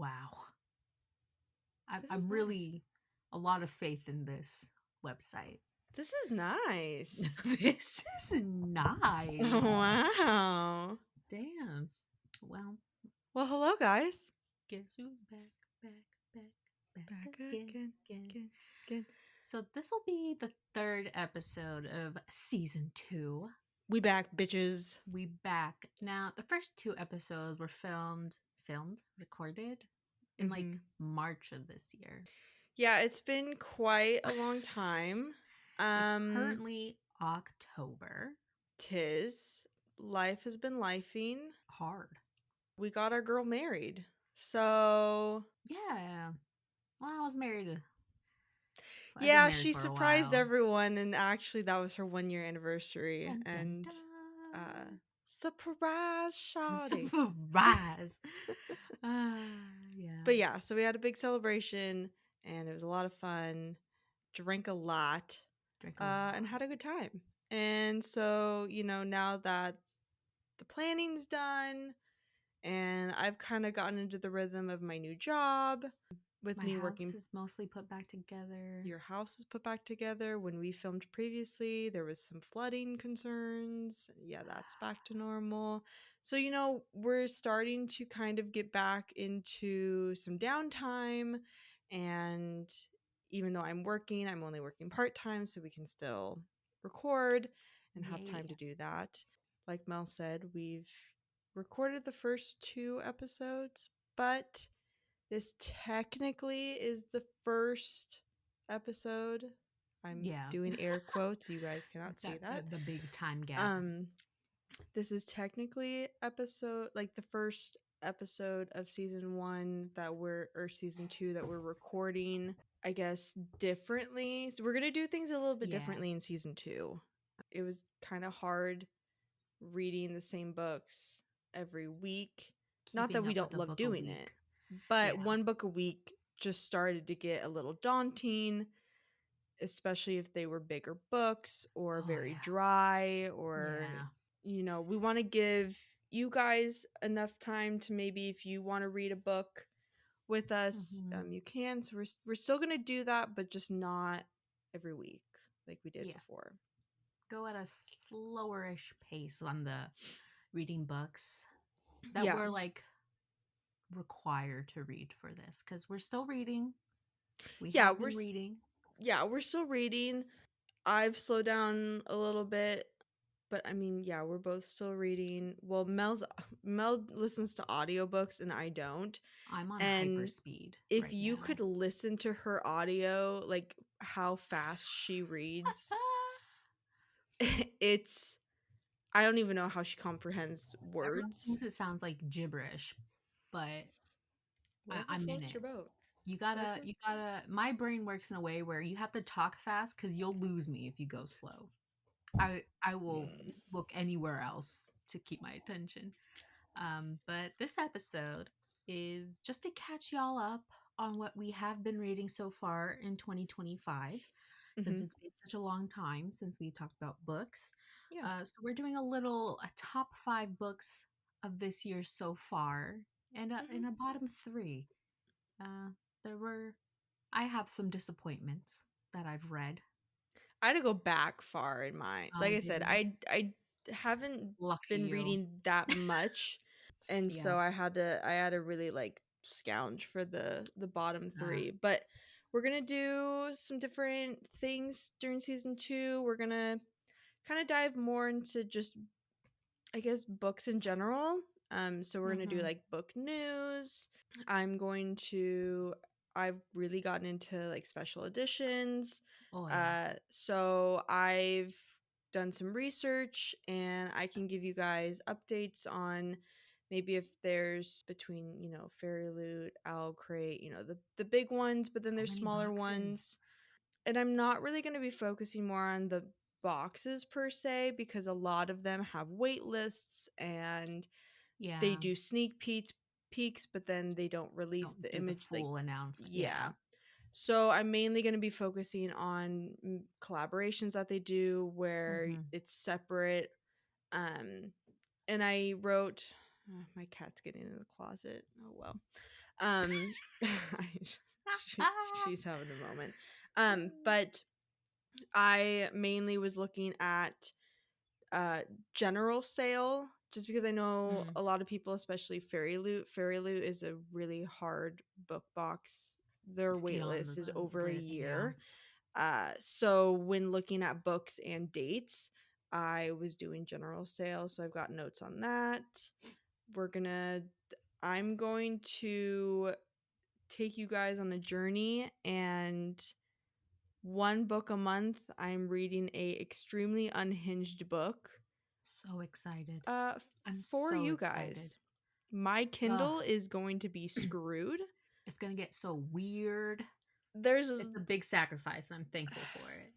Wow. This is I'm nice. really a lot of faith in this website. This is nice. This is nice. Wow. Damn. Well, Well, hello, guys. guess who's back, back, back, back Back again, again, again. again, again. So this will be the third episode of season 2. We back, bitches. We back. Now, the first 2 episodes were recorded in Mm-hmm. like March of this year. Yeah, it's been quite a long time. It's Um, currently October. tis life has been lifing. Hard. We got our girl married. So, Yeah. Well, I've been yeah, married she for a surprised while. everyone, and actually that was her 1-year anniversary. Dun, dun, And uh dun. surprise shawty. Surprise. Yeah. But yeah, so we had a big celebration and it was a lot of fun. Drank a lot, Drink a lot. and had a good time. And so, now that the planning's done and I've kind of gotten into the rhythm of my new job with My me house working. is mostly put back together. Your house is put back together. When we filmed previously, there was some flooding concerns. Yeah, that's back to normal. So, we're starting to kind of get back into some downtime. And even though I'm only working part time, so we can still record and have time Yay. to do that. Like Mel said, we've recorded the first 2 episodes, but this technically is the first episode. I'm Yeah. doing air quotes. You guys cannot see That the, that. the big time gap. Um, this is technically episode like the first episode of season 1 or season 2 that we're recording, I guess, differently. So we're gonna do things a little bit Yeah. differently in season 2. It was kind of hard reading the same books every week. Not that Keeping we up with don't a love book a doing it, week. but Yeah. one book a week just started to get a little daunting, especially if they were bigger books or Oh very yeah. dry, or, Yeah. we want to give you guys enough time to, maybe if you want to read a book with us, Hmm. you can. So we're still going to do that, but just not every week like we did Yeah. before. Go at a slowerish pace on the reading books that Yeah. we're like required to read for this because we're still reading. We Yeah, have been reading. we're still reading. I've slowed down a little bit, but I mean, yeah, we're both still reading. Well, Mel listens to audiobooks and I don't. I'm on hyper And speed if right you now. could listen to her audio, like how fast she reads, it's I don't even know how she comprehends Everyone words. thinks it sounds like gibberish, but Whatever I'm in floats your it. boat. You gotta, Whatever. you gotta. My brain works in a way where you have to talk fast because you'll lose me if you go slow. I will Mm. look anywhere else to keep my attention. But this episode is just to catch y'all up on what we have been reading so far in 2025, since Mm-hmm. it's been such a long time since we talked about books. Yeah. So we're doing a top 5 books of this year so far, Mm-hmm. and a bottom 3. Uh, there were I have some disappointments that I've read. I had to go back far in my, like Oh, I did said, you? I haven't Lucky been you. reading that much, and Yeah. so I had to really like scourge for the bottom Uh, 3. But we're gonna do some different things during season 2. We're gonna kind of dive more into just, I guess, books in general. So we're gonna do mhm. like book news. I'm going to. I've really gotten into like special editions. Oh yeah. So I've done some research and I can give you guys updates on maybe if there's between, Fairy Loot, Owl Crate, the big ones, but then So there's many smaller boxes. ones. And I'm not really going to be focusing more on the boxes per se, because a lot of them have wait lists and they Yeah. do sneak peeks, but then they don't release Don't the do the image. Like, full announcement. yeah. Yeah. So I'm mainly going to be focusing on collaborations that they do where Mhm. it's separate. Um, and I wrote, my cat's getting in the closet. Oh well. Um, she's having a moment. But I mainly was looking at uh general sale just because I know Mm, a lot of people, especially Fairy Loot. Fairy Loot is a really hard book box. Their just get wait on list is the over a list. Yeah. year. So when looking at books and dates, I was doing general sale, so I've got notes on that. We're gonna I'm going to take you guys on a journey, and one book a month I'm reading a extremely unhinged book So excited. uh I'm for so you excited. guys. My Ugh. Kindle is going to be screwed. It's going to get so weird. There's It's a big sacrifice, and I'm thankful for it.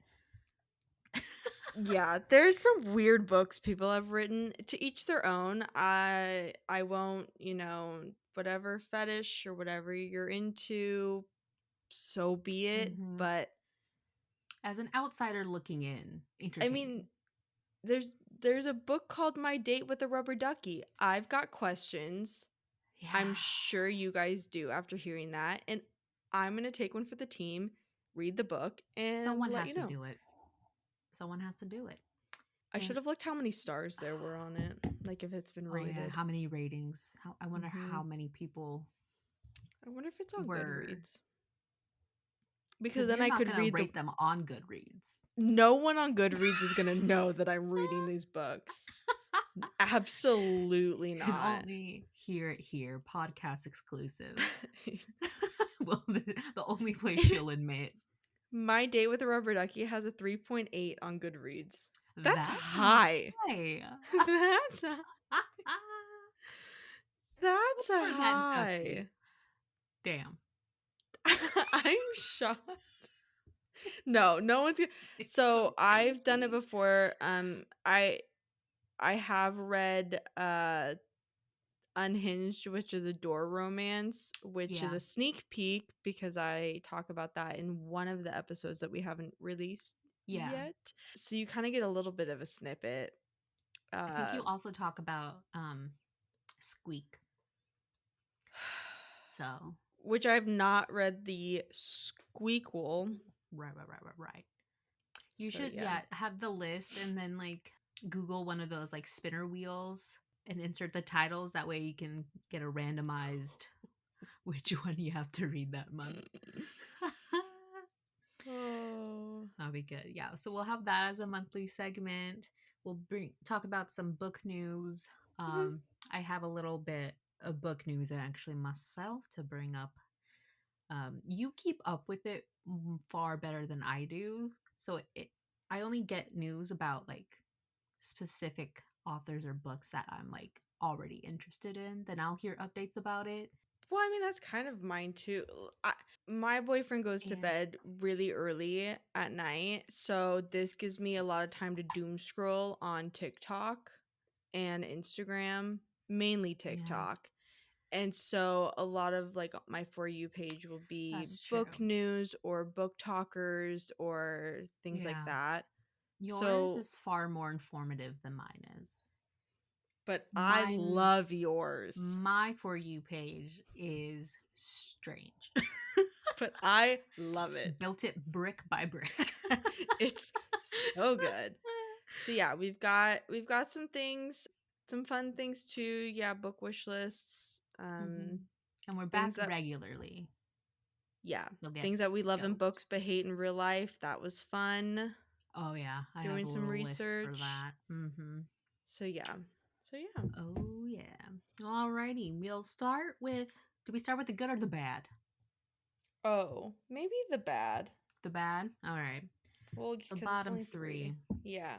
Yeah, there's some weird books people have written. To each their own. I won't, whatever fetish or whatever you're into, so be it. Hmm. But As an outsider looking in, I mean, entertaining. there's there's a book called My Date with a Rubber Ducky. I've got questions. I'm Yeah. sure you guys do after hearing that, and I'm going to take one for the team, read the book and Someone let has you to know. do it. Someone has to do it. I should And have looked how many stars there were on it, like if it's been oh yeah, rated. how many ratings? I wonder Mhm. how many people I wonder if it's on were, Goodreads. Because because then you're I not could gonna read the rate them on Goodreads. no one on Goodreads is going to know that I'm reading these books. Absolutely And not. only hear it here, podcast exclusive. Well, the only place she'll admit My Date with a Rubber Ducky has a 3.8 on Goodreads. That's that's high. high. That's a, Good that's a for that high. ducky. Damn. I'm shocked. No, no one's gonna. It's so So I've done it crazy. before. I have read Unhinged, which is a door romance, which is Yeah. a sneak peek because I talk about that in one of the episodes that we haven't released Yeah. yet. So you kind of get a little bit of a snippet. I think Uh you also talk about Squeak. So, which I've not read the Squeakquel. right. You So should, yeah. yeah, have the list and then like Google one of those like spinner wheels and insert the titles. That way you can get a randomized which one you have to read that month. Oh. That'll be good. Yeah. So we'll have that as a monthly segment. We'll talk about some book news. Um, I have a little bit of book news actually myself to bring up. You keep up with it far better than I do. So I only get news about like specific authors or books that I'm like already interested in. Then I'll hear updates about it. Well, I mean, that's kind of mine too. My boyfriend goes to And bed really early at night, so this gives me a lot of time to doom scroll on TikTok and Instagram, mainly yeah, TikTok. And so a lot of like my For You page will be that's book true. news or book talkers or things like Yeah. that. Yours So, is far more informative than mine is. but I Mine, love yours. my For You page is strange. But I love it. Built it brick by brick. It's so good. So yeah, we've got some things, some fun things too. Yeah, book wish lists. Hmm. And we're back Things that regularly. yeah, You'll get things that we love in stoked. books but hate in real life. That was fun Oh yeah, I have doing a some little list for research. that. Hmm. So yeah. So yeah. Oh yeah. Alrighty, we'll start with. Do we start with the good or the bad? Oh, maybe the bad. The bad. All right. Well, So because it's bottom only three. three. Yeah.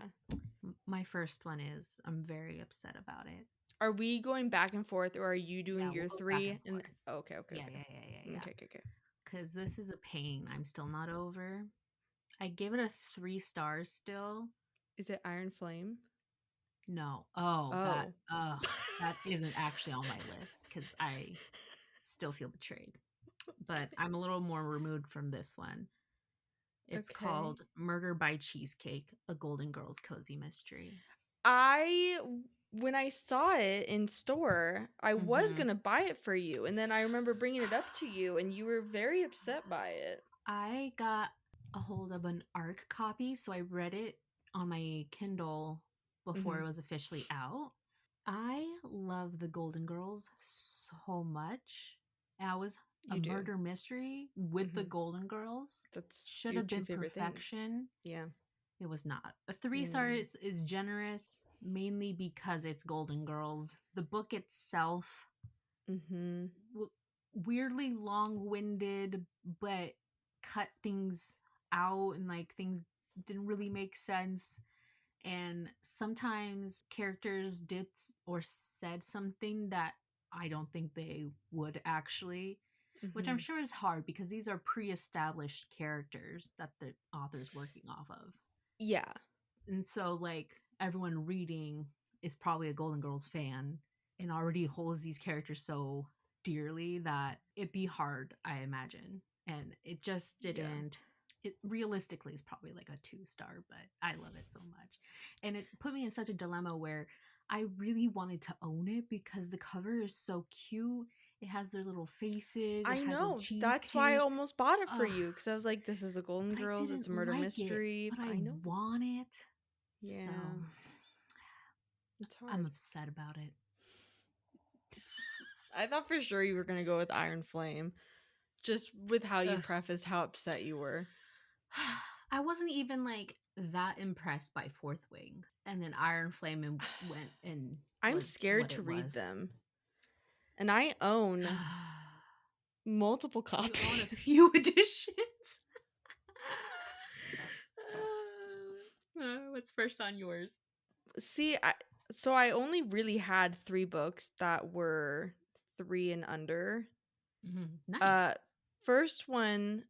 My first one is I'm very upset about it. Are we going back and forth, or are you doing Yeah, we'll your go back and three? And forth. okay, okay, Yeah, okay, yeah, yeah, yeah, yeah. okay. Because this is a pain. I'm still not over. I give it a 3 stars still. Is it Iron Flame? No. Oh, Oh. that isn't actually on my list because I still feel betrayed. But Okay. I'm a little more removed from this one. It's Okay. called Murder by Cheesecake, a Golden Girls cozy mystery. I when I saw it in store, I was Mm-hmm. gonna buy it for you, and then I remember bringing it up to you, and you were very upset by it. I got a hold of an ARC copy, so I read it on my Kindle before Mhm. it was officially out. I love the Golden Girls so much. And I was a You do. murder mystery with the Mhm. Golden Girls. That's Should your have 2 been favorite things. perfection. Yeah. It was not. A 3 stars Mm. is generous mainly because it's Golden Girls. The book itself, Mhm. weirdly long-winded, but cut things out and like things didn't really make sense, and sometimes characters did or said something that I don't think they would actually, which I'm Mhm. sure is hard because these are pre-established characters that the author's working off of. Yeah. And so like everyone reading is probably a Golden Girls fan and already holds these characters so dearly that it'd be hard, I imagine. And it just Yeah. didn't. It realistically is probably like a 2 star, but I love it so much. And it put me in such a dilemma where I really wanted to own it because the cover is so cute. It has their little faces, it I has a know. That's why I cheesecake. almost bought it for Ugh, you, because I was like, "This is the Golden but I Girls, it's didn't a murder like it, mystery." but I I know. want it. So Yeah. It's I'm hard. upset about it. I thought for sure you were gonna go with Iron Flame, just with how you Ugh. prefaced how upset you were. I wasn't even like that impressed by Fourth Wing, and then Iron Flame and went and I'm was scared what to it read was. them, and I own multiple You own a copies. few editions. What's first on yours? See, I only really had 3 books that were 3 and under. Nice. Uh, First one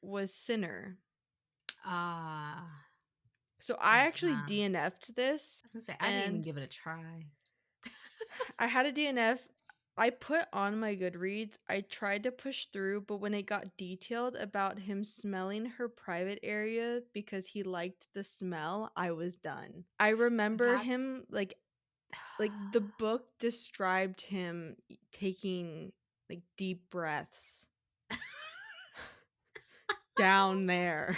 was Sinner. Ah, So I actually uh-huh. DNF'd this, I was gonna say I didn't even and give it a try. I had a DNF. I put on my Goodreads. I tried to push through, but when it got detailed about him smelling her private area because he liked the smell, I was done. I remember That him like the book described him taking like deep breaths down there.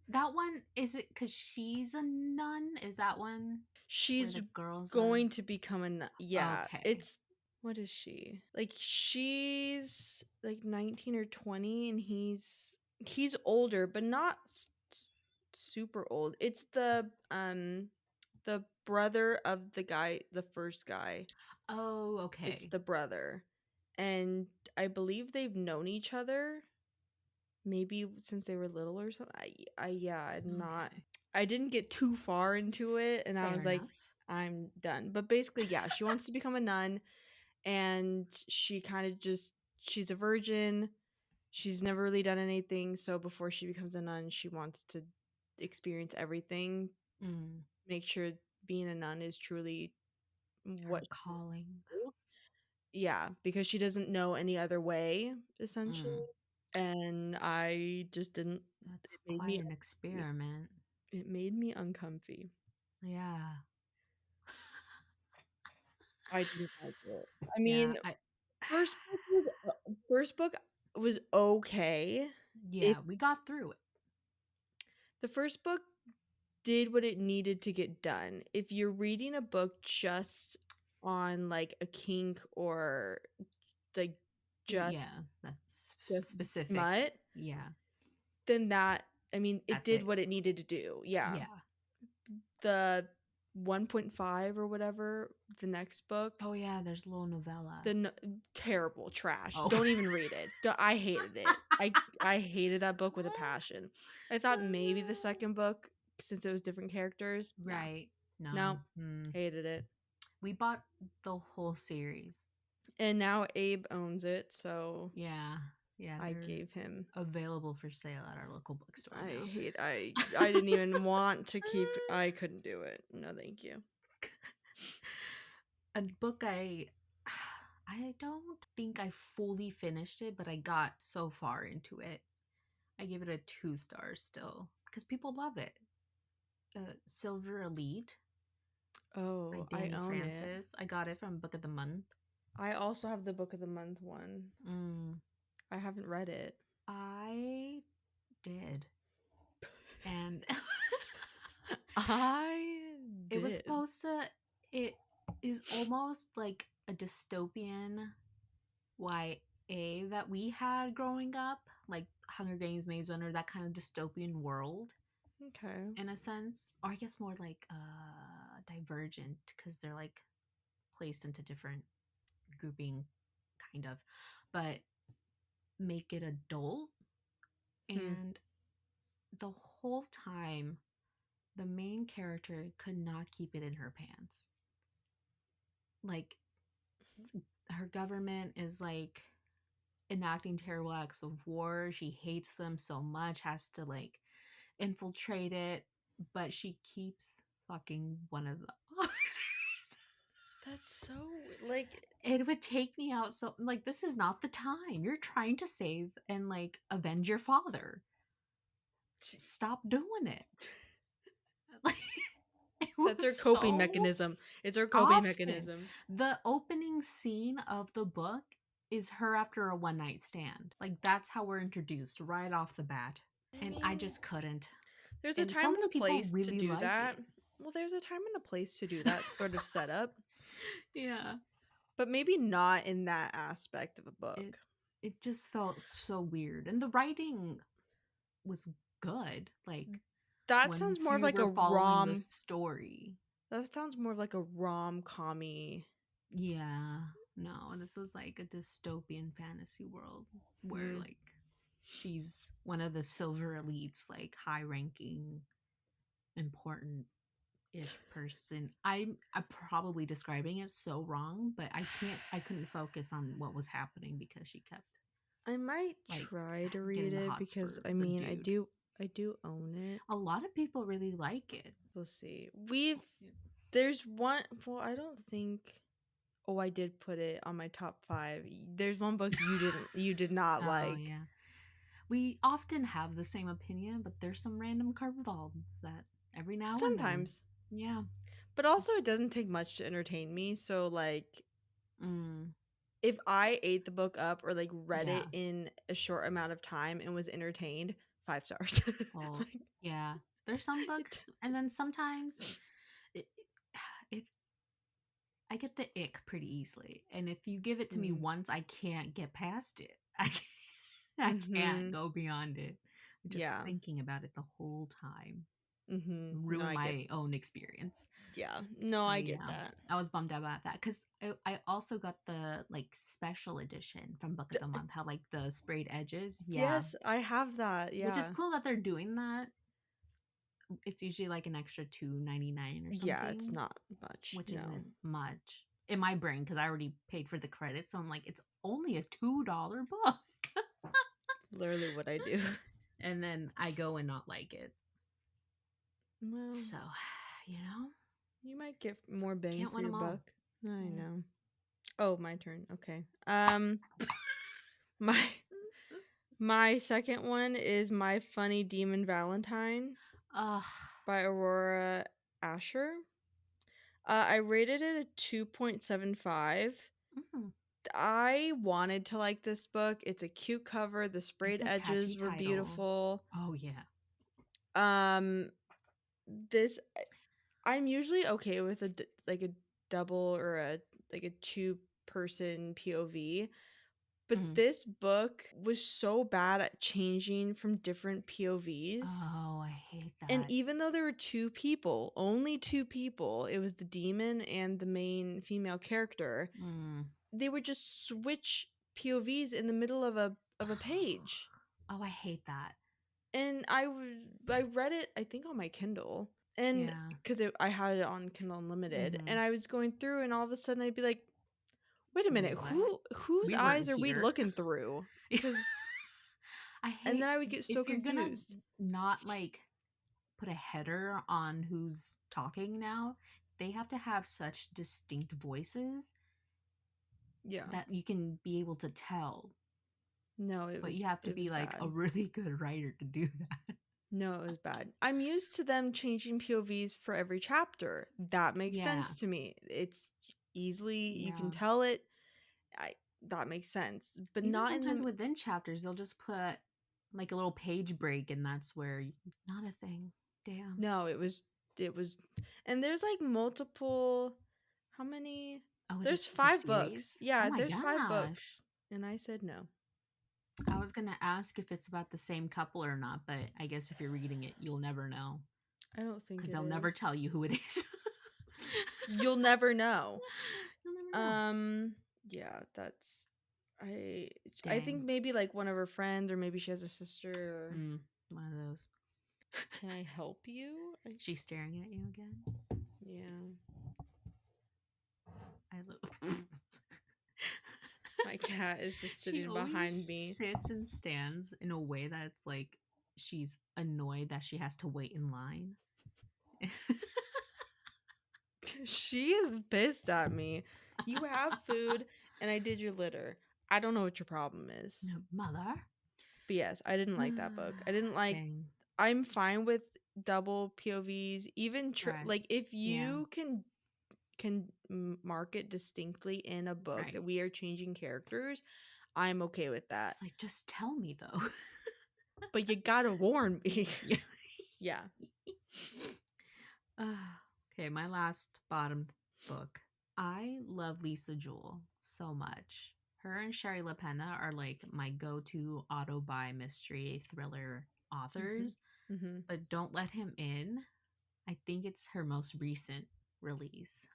that one is it because she's a nun? Is that one where She's the girls are? going to become a yeah, Okay. it's what is she? Like she's like 19 or 20, and he's older, but not super old. It's the brother of the guy, the first guy. Oh, It's okay. the brother. And I believe they've known each other maybe since they were little or something. Yeah, I'm not. Okay. I didn't get too far into it, and I Fair was like, enough. I'm done. But basically, yeah, she wants to become a nun, and she kind of just she's a virgin. She's never really done anything, so before she becomes a nun, she wants to experience everything, Mm, make sure being a nun is truly what her she wants calling. to do. Yeah, because she doesn't know any other way, essentially. Mm, And I just didn't. that's It made quite me an uncomfy. experiment. It made me uncomfy. Yeah. I didn't like it. I Yeah. mean, I. first book was okay. It Yeah. We got through it. The first book did what it needed to get done. If you're reading a book just on like a kink or like just Yeah. That's just specific. smut, Yeah. then that I mean, it That's did it. what it needed to do. Yeah. Yeah. The 1.5 or whatever, the next book, Oh yeah. There's a little the novella. terrible trash. Oh. Don't even read it. I hated it. I hated that book with a passion. I thought maybe the second book, since it was different characters, nah, Right. No. no, Hmm. hated it. We bought the whole series. And now Abe owns it, so Yeah. Yeah. I They're gave him. available for sale at our local bookstore now. I didn't even want to keep. I couldn't do it. No, thank you. A book I don't think I fully finished it, but I got so far into it. I give it a 2 stars still because people love it. Silver Elite. by Oh, I Danny own it. Francis. I got it from Book of the Month. I also have the Book of the Month one. Mm, I haven't read it. I did. And I it was did. supposed to, it is almost like a dystopian YA that we had growing up, like Hunger Games, Maze Runner, that kind of dystopian world Okay. in a sense, or I guess more like Divergent because they're like placed into different grouping, kind of, but make it adult. Hmm. And the whole time, the main character could not keep it in her pants. Like her government is like enacting terrible acts of war. She hates them so much, has to like infiltrate it, but she keeps fucking one of the officers. That's so like It would take me out so like this is not the time. You're trying to save and like avenge your father. Stop doing it. Like it that's was her coping so mechanism. It's her coping often. mechanism. The opening scene of the book is her after a one night stand. Like that's how we're introduced right off the bat. I And I mean, just couldn't. there's a And so time and many a people place to really do like that. it. Well, there's a time and a place to do that sort of setup, Yeah. but maybe not in that aspect of a It book. it just felt so weird. And the writing was good. Like That sounds once more of you like were a following the rom. story. That sounds more of like a rom-commy. Yeah. No, this was like a dystopian fantasy world where Hmm. like she's one of the silver elites, like high ranking, important ish person. I'm probably describing it so wrong, but I couldn't focus on what was happening because she kept I might like try to read getting the it hots because for I the mean, dude. I do own it. A lot of people really like it. We'll see. There's one, well, I don't think, oh, I did put it on my top 5. There's one book you did not Oh like. yeah. We often have the same opinion, but there's some random curveballs that every now and then. Sometimes. Yeah. But also it doesn't take much to entertain me, so like Mm, if I ate the book up or like read yeah. it in a short amount of time and was entertained, 5 stars. Well, Like yeah. There's some it, books, and then sometimes it, if I get the ick pretty easily, and if you give it to me mm, once, I can't get past it. I can't mhm. go beyond it. Just Yeah. thinking about it the whole time Mhm. No, ruin I get. my own experience. Yeah. No, So I get yeah, that. I was bummed out about that because I also got the like special edition from Book of the Month, how like the sprayed edges, yeah, Yes, I have that. which is Yeah. cool that they're doing that. It's usually like an extra $2.99 or Yeah, it's something, not much. which No. isn't much in my brain because I already paid for the credit. So I'm like, it's only a $2 book, Literally what I do. and then I go and not like it. Well, So, you know, you might get more bang can't for win your them all. buck. I Yeah. know. Oh, my turn. Okay. My my second one is My Funny Demon Valentine Ugh. by Aurora Asher. I rated it a 2.75. Mm, I wanted to like this book. It's a cute cover. The it's sprayed a catchy edges were title. beautiful. Oh yeah. Um, this I'm usually okay with like a double or a like a two-person POV, but Mm. this book was so bad at changing from different POVs. Oh, I hate And that. even though there were two people, only two people, it was the demon and the main female character, Mm. they would just switch POVs in the middle of a page. Oh, I hate that. And I read it I think on my Kindle, and Yeah. because I had it on Kindle Unlimited, Mm-hmm. and I was going through, and all of a sudden I'd be like, "Wait a minute, What? whose We eyes weren't are we here. looking through?" Because I and hate then I would get so if you're gonna confused. not like put a header on who's talking now, they have to have such distinct voices Yeah, that you can be able to tell. no, But you have to it be was like a bad. really good writer to do that. No, it was bad. I'm used to them changing POVs for every chapter. That makes Yeah. sense to me. It's easily you can Yeah. tell it. I that makes sense, but Even not in sometimes the within chapters, they'll just put like a little page break, and that's where not a thing. Damn. no, it was and there's like multiple how many? Oh, is There's it's a 5 books. series? Oh Yeah, my there's 5 gosh. books. And I said no. I was gonna ask if it's about the same couple or not, but I guess if you're reading it, you'll never know I don't think because it they'll never is. tell you who it is. You'll never know. You'll never know. Um, yeah, that's I I think Dang. maybe like one of her friends or maybe she has a sister. Mm, one of those. Can I help you? She's staring at you again. Yeah. I love. My cat is just She sitting behind always me. sits and stands in a way that's like she's annoyed that she has to wait in line. She is pissed at me. You have food and I did your litter. I don't know what your problem is. Mother. But yes, I didn't like that book. I didn't like Dang. I'm fine with double POVs, even Right. like if Yeah. you can mark it distinctly in a book that Right. we are changing characters, I'm okay with that. It's like just tell me though. But you gotta warn me. Yeah. Yeah. Okay, my last bottom book. I love Lisa Jewell so much. Her and Sherry LaPena are like my go-to auto buy mystery thriller Mhm. authors, Mhm. but Don't Let Him In. I think it's her most recent release.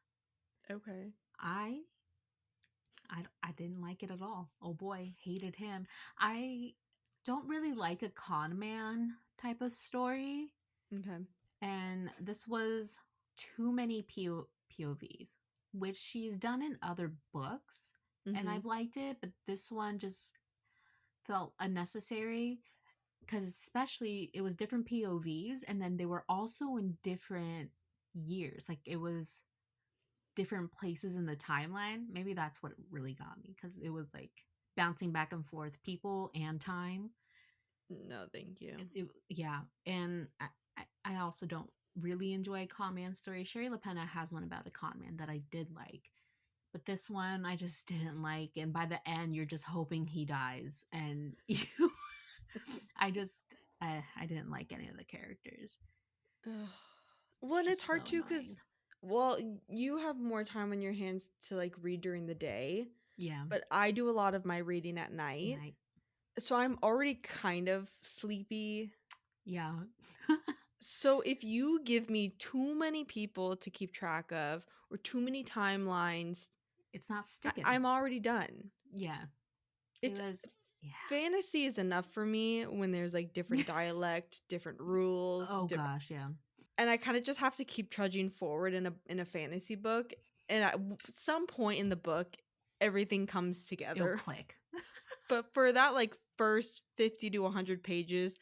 Okay. I I didn't like it at all. Oh boy, hated him. I don't really like a con man type of story, Okay. and this was too many POVs, which she's done in other books, and Mhm. I've liked it, but this one just felt unnecessary because especially it was different POVs, and then they were also in different years. Like it was different places in the timeline. Maybe that's what really got me because it was like bouncing back and forth, people and time. No, thank you. Yeah, and I also don't really enjoy a con man story. Sherry LaPena has one about a con man that I did like, but this one I just didn't like. And by the end, you're just hoping he dies, and you, I just, I didn't like any of the characters. Ugh. Well, and it's Just hard so too annoying. because, well, you have more time on your hands to like read during the day, Yeah, but I do a lot of my reading at night. night. So I'm already kind of sleepy. Yeah, So if you give me too many people to keep track of or too many timelines, it's not sticking. I'm already done. Yeah, it It's was. fantasy is enough for me when there's like Yeah. different dialect, different rules, Oh gosh, yeah. and I kind of just have to keep trudging forward in a fantasy book. And at some point in the book, everything comes It'll together. click. But for that like first 50 to 100 pages,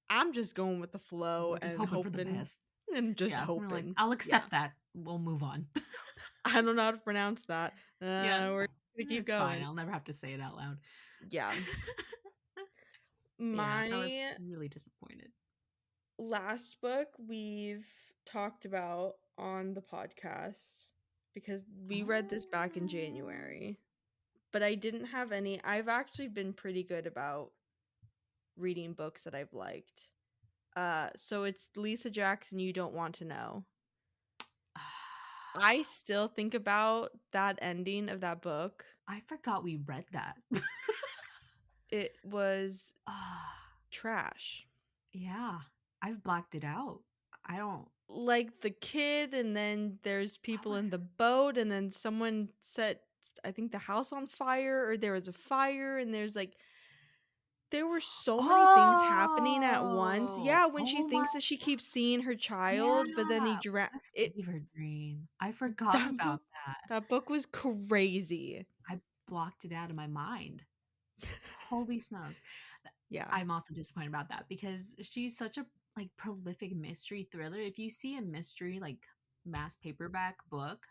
I'm just going with the flow We're just and hoping for the hoping best. and just Yeah, we're like, hoping. I'll Yeah. accept that. We'll move on. I don't know how to pronounce that. Yeah, We're gonna keep it's fine. going. I'll never have to say it out loud. Yeah. Yeah, I was My really disappointed. last book we've talked about on the podcast because we read this back in Oh, January, but I didn't have any. I've actually been pretty good about reading books that I've liked. So it's Lisa Jackson, You Don't Want to Know. I still think about that ending of that book. I forgot we read that. It was Ah, trash. yeah, I've blocked it out. I don't. Like the kid, and then there's What people was? in the boat, and then someone set, I think, the house on fire, or there was a fire, and there were so many things happening at once. Oh, Yeah, when she oh my thinks that she keeps seeing her yeah. child, but then he drown What a it. fever dream. I forgot That book, about that. that book was crazy. I blocked it out of my mind. Holy smokes. Yeah, I'm also disappointed about that because she's such a like prolific mystery thriller. If you see a mystery like mass paperback book,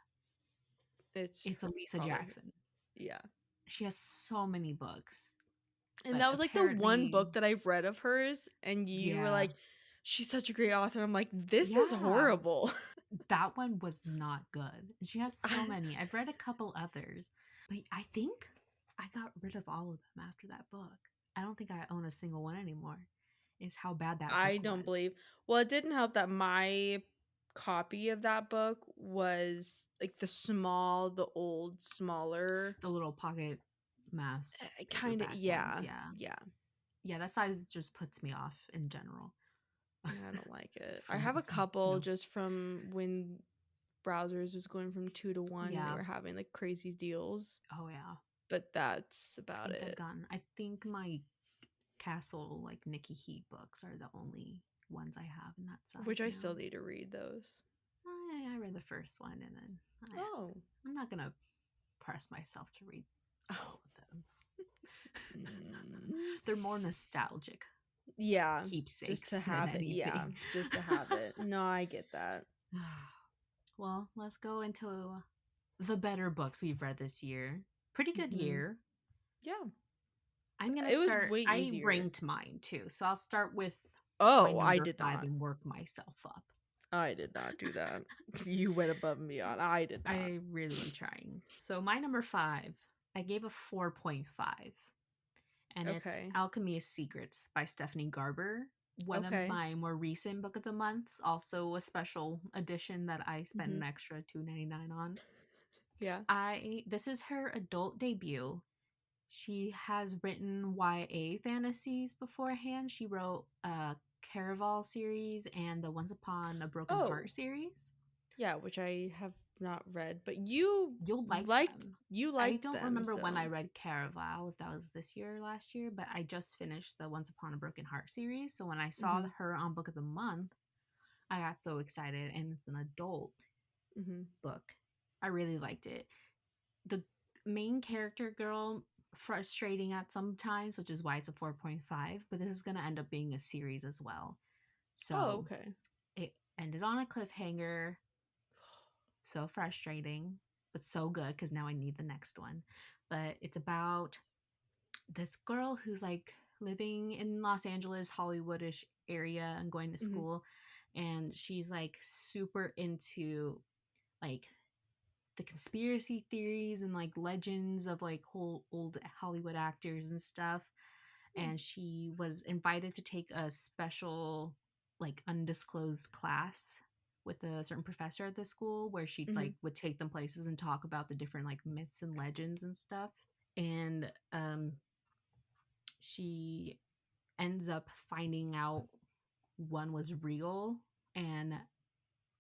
it's it's a Lisa probably her. Jackson. Yeah. She has so many books, And but that was like the one apparently, book that I've read of hers, and you were yeah, like, She's such a great author. I'm like, this is Yeah, horrible. that one was not good. And she has so I, many. I've read a couple others, but I think I got rid of all of them after that book. I don't think I own a single one anymore. Is how bad that I book don't was. believe. Well, it didn't help that my copy of that book was like the old, smaller. The little pocket mask Kind of, paperback ones, yeah, yeah. yeah. Yeah, that size just puts me off in general. Yeah, I don't like it. I For have a those who couple know. just from when browsers was going from 2 to 1 and they Yeah. were having like crazy deals, Oh yeah. but that's I about think it. I think my Castle like Nikki Heat books are the only ones I have in that Which size I now. still need to read those. I read the first one and then Oh. I'm not gonna press myself to read Oh. all of them. Mm. They're more nostalgic Yeah, just keepsakes to than have it. Yeah, anything. just to have it. No, I get that. Well, let's go into the better books we've read this year. Pretty good Hmm. year. Yeah, I'm gonna it was start. way I easier. ranked mine too, so I'll start with my Oh, I number did five not. and work myself up. I did not do that. You went above and beyond. I did not. I really am trying. So my number five, I gave a 4.5, and it's Okay. Alchemy's Secrets by Stephanie Garber. One of Okay. my more recent book of the months, also a special edition that I spent Hmm. an extra $2.99 on. Yeah. I This is her adult debut. She has written YA fantasies beforehand. She wrote Caraval series and the Once Upon a Broken Oh, Heart series. yeah, which I have not read, but you You'll like liked them. you I liked don't them, remember when I so. read Caraval, if that was this year or last year, but I just finished the Once Upon a Broken Heart series. So when I saw Hmm. her on Book of the Month, I got so excited, and it's an adult Hmm. book. I really liked it. The main character girl frustrating at some times, which is why it's a 4.5, but this is going to end up being a series as well. Oh, So okay. it ended on a cliffhanger. So frustrating, but so good because now I need the next one. But it's about this girl who's like living in Los Angeles, Hollywoodish area and going to Hmm. school. And she's like super into like the conspiracy theories and like legends of like whole old Hollywood actors and stuff. And she was invited to take a special like undisclosed class with a certain professor at the school where she Hmm. like would take them places and talk about the different like myths and legends and stuff. And she ends up finding out one was real, and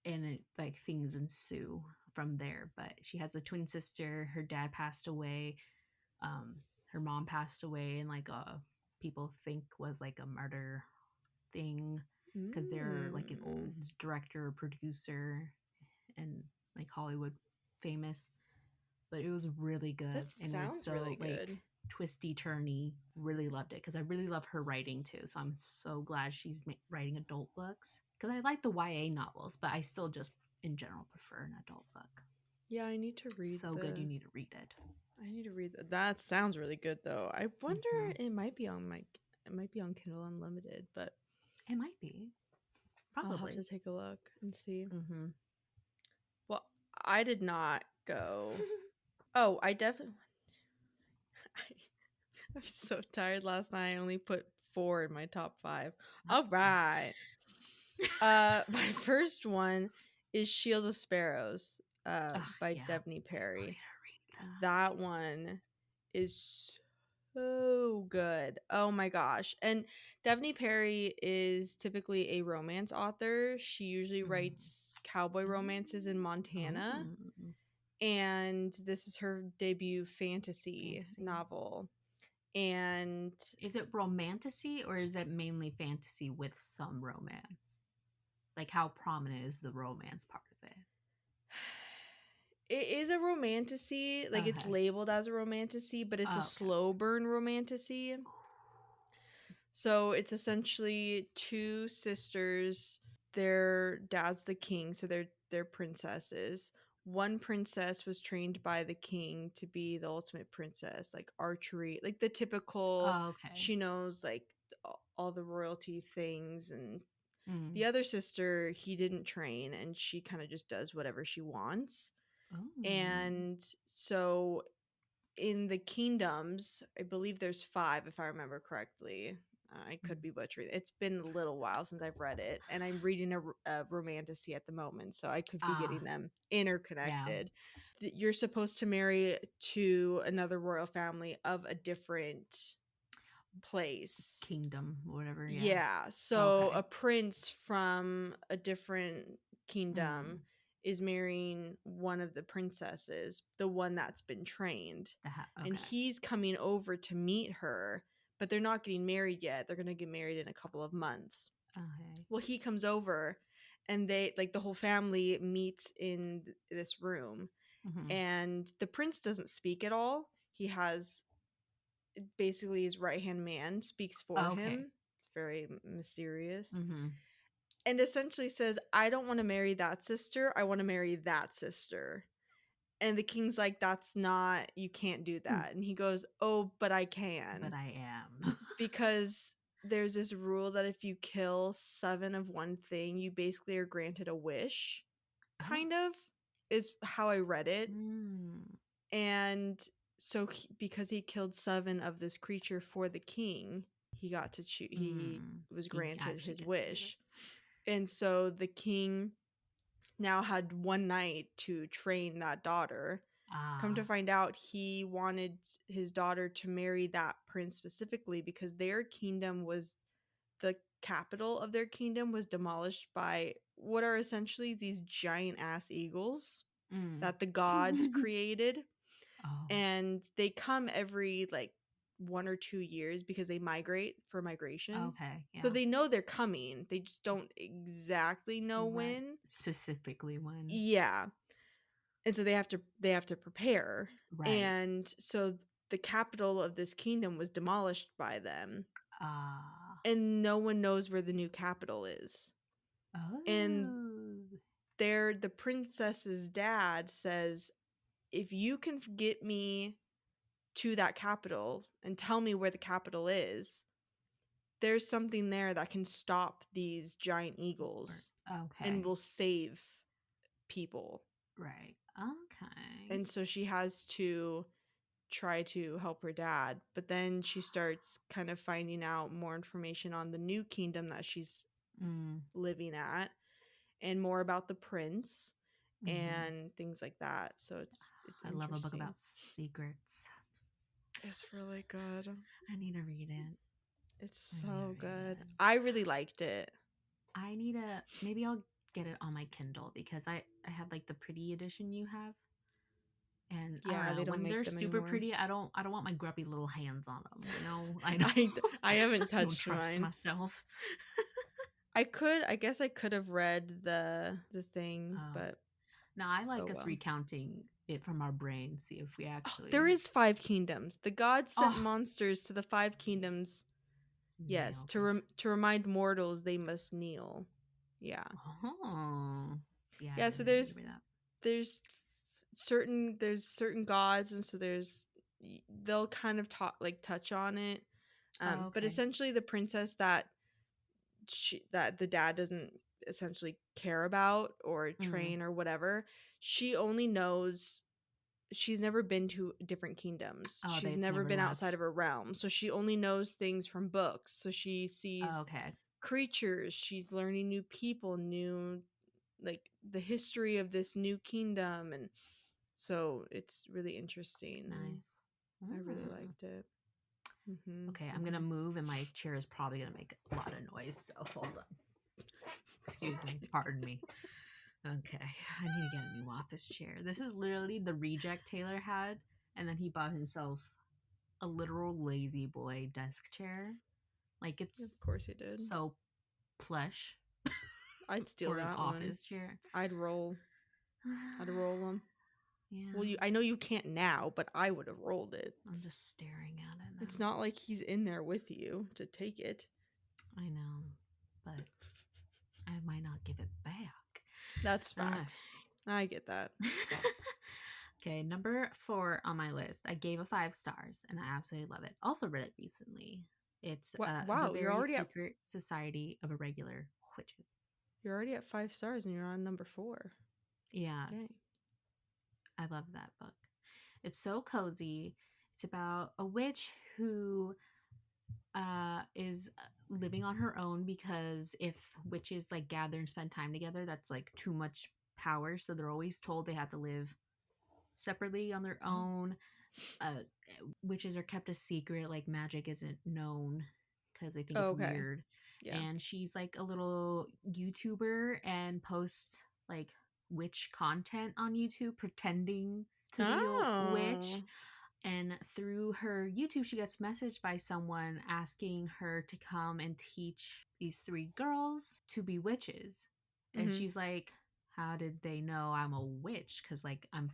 it like things ensue from there. But she has a twin sister. Her dad passed away. um Her mom passed away, and like people think was like a murder thing because they're like an Mm. old director or producer and like Hollywood famous. But it was really good, This and it was sounds really so like good. twisty turny. Really loved it because I really love her writing too, so I'm so glad she's writing adult books because I like the YA novels, but I still just in general prefer an adult book. Yeah, I need to read So good, you the need to read it. I need to read that. That sounds really good though. I wonder Hmm. it might be on Kindle Unlimited, but It might be, I'll have to probably. take a look and see. Hmm. Well, I did not go. Oh, I definitely I was so tired last night. I only put 4 in my top 5. All That's fine. right. My first one is Shield of Sparrows, Ugh, by yeah, Devney I still Perry. need to read that. That one is so good. Oh my gosh. And Devney Perry is typically a romance author. She usually Mm. writes cowboy romances in Oh, Montana. And this is her debut fantasy fantasy. novel. And Is it romantasy or is it mainly fantasy with some romance? Like how prominent is the romance part of it? it is a romantasy. Like it's Okay. labeled as a romantasy, but it's a Okay. slow burn romantasy. So it's essentially two sisters. Their dad's the king, so they're princesses. One princess was trained by the king to be the ultimate princess, like archery, like the typical. Okay. She knows like all the royalty things, and Mm. The other sister, he didn't train, and she kind of just does whatever she wants. Oh. And so in the kingdoms, I believe there's 5 if I remember correctly. I could Mm. be butchering. It's been a little while since I've read it, and I'm reading a romantasy at the moment, so I could be getting Ah, them yeah. interconnected. You're supposed to marry to another royal family of a different place. Kingdom, whatever. Yeah. Yeah, so Okay. a prince from a different kingdom Mm. is marrying one of the princesses, the one that's been trained. And Okay. he's coming over to meet her, but they're not getting married yet. They're going to get married in a couple of months. Okay. Well, he comes over and they like the whole family meets in this room, Mm-hmm. and the prince doesn't speak at all. He has basically his right hand man speaks for Okay. him. It's very mysterious. Mm-hmm. And essentially says, I don't want to marry that sister. I want to marry that sister. And the king's like, that's not, you can't do that. And he goes, oh, but I But can. I am. Because there's this rule that if you kill 7 of one thing, you basically are granted a wish, Oh. kind of, is how I read it. Mm. And so because he killed 7 of this creature for the king, he got to choose, he Mm. was He granted actually his gets to use it. wish. And so the king now had one night to train that daughter. Come to Ah. find out, he wanted his daughter to marry that prince specifically because their kingdom was the capital of their kingdom was demolished by what are essentially these giant ass eagles Mm. that the gods created. Oh. And they come every like 1 or 2 years because they migrate for migration. Okay. So Yeah. they know they're coming. They just don't exactly know Right. when. Specifically when. Yeah. And so they have to prepare. Right. And so the capital of this kingdom was demolished by them, Ah. and no one knows where the new capital is. And Oh. the princess's dad says, if you can get me to that capital and tell me where the capital is, there's something there that can stop these giant eagles and Okay. will save people. Right. Okay. And so she has to try to help her dad, but then she starts kind of finding out more information on the new kingdom that she's Mm. living at, and more about the prince Mm-hmm. and things like that. So it's I love a book interesting. about secrets. It's really good. I need to read it. It's I need to so read good. it. I really liked it. I need to maybe I'll get it on my Kindle because I have like the pretty edition you have. And I don't Yeah, know, they don't when make they're them super anymore. pretty, I don't want my grubby little hands on them, you know? I haven't Don't touched trust mine. myself. I guess I could have read the thing, Oh. but No, I oh like us well. recounting it from our brain, see if we Oh, there actually is 5 kingdoms. The gods sent oh, monsters to the 5 kingdoms. Yes, nailed it. to remind mortals they must kneel. Yeah. Oh. Yeah, I Yeah, really so need to read that. there's there's certain gods, and so they'll kind of talk like touch on it. Oh, But okay. essentially the princess that the dad doesn't essentially care about or Mm. train or whatever, she only knows, she's never been to different kingdoms. Oh, She's they've never never been left. outside of her realm. So she only knows things from books. So she Oh, sees okay. creatures, she's learning new people, new like the history of this new kingdom, and so it's really interesting, and Nice. I really Mm. liked it. Hmm. Okay, I'm gonna Hmm. move and my chair is probably gonna make a lot of noise, so hold on. Excuse me, pardon me. Okay, I need to get a new office chair. This is literally the reject Taylor had, and then he bought himself a literal lazy boy desk chair. Like it's Of course he did. so plush I'd steal for an that one. office chair. I'd roll. I'd roll them. Well, Yeah, I know you can't now, but I would have rolled it. I'm just staring at it It's now. not like he's in there with you to take it. I know, but I might not give it back. That's Ah. facts. I get that. Okay, number 4 on my list. I gave a 5 stars and I absolutely love it. Also read it recently. It's The Wow, you're Very already at Secret Society of a Regular witches. You're already at 5 stars and you're on number 4. Yeah, Dang. I love that book. It's so cozy. It's about a witch who is living on her own because if witches like gather and spend time together, that's like too much power. So they're always told they have to live separately on their Oh. own. uh Witches are kept a secret, like magic isn't known because they think it's Okay. weird. Yeah. And she's like a little YouTuber and posts like witch content on YouTube pretending to be a Oh. witch. And through her YouTube, she gets messaged by someone asking her to come and teach these three girls to be witches. And Mhm. she's like, how did they know I'm a witch? Because like I'm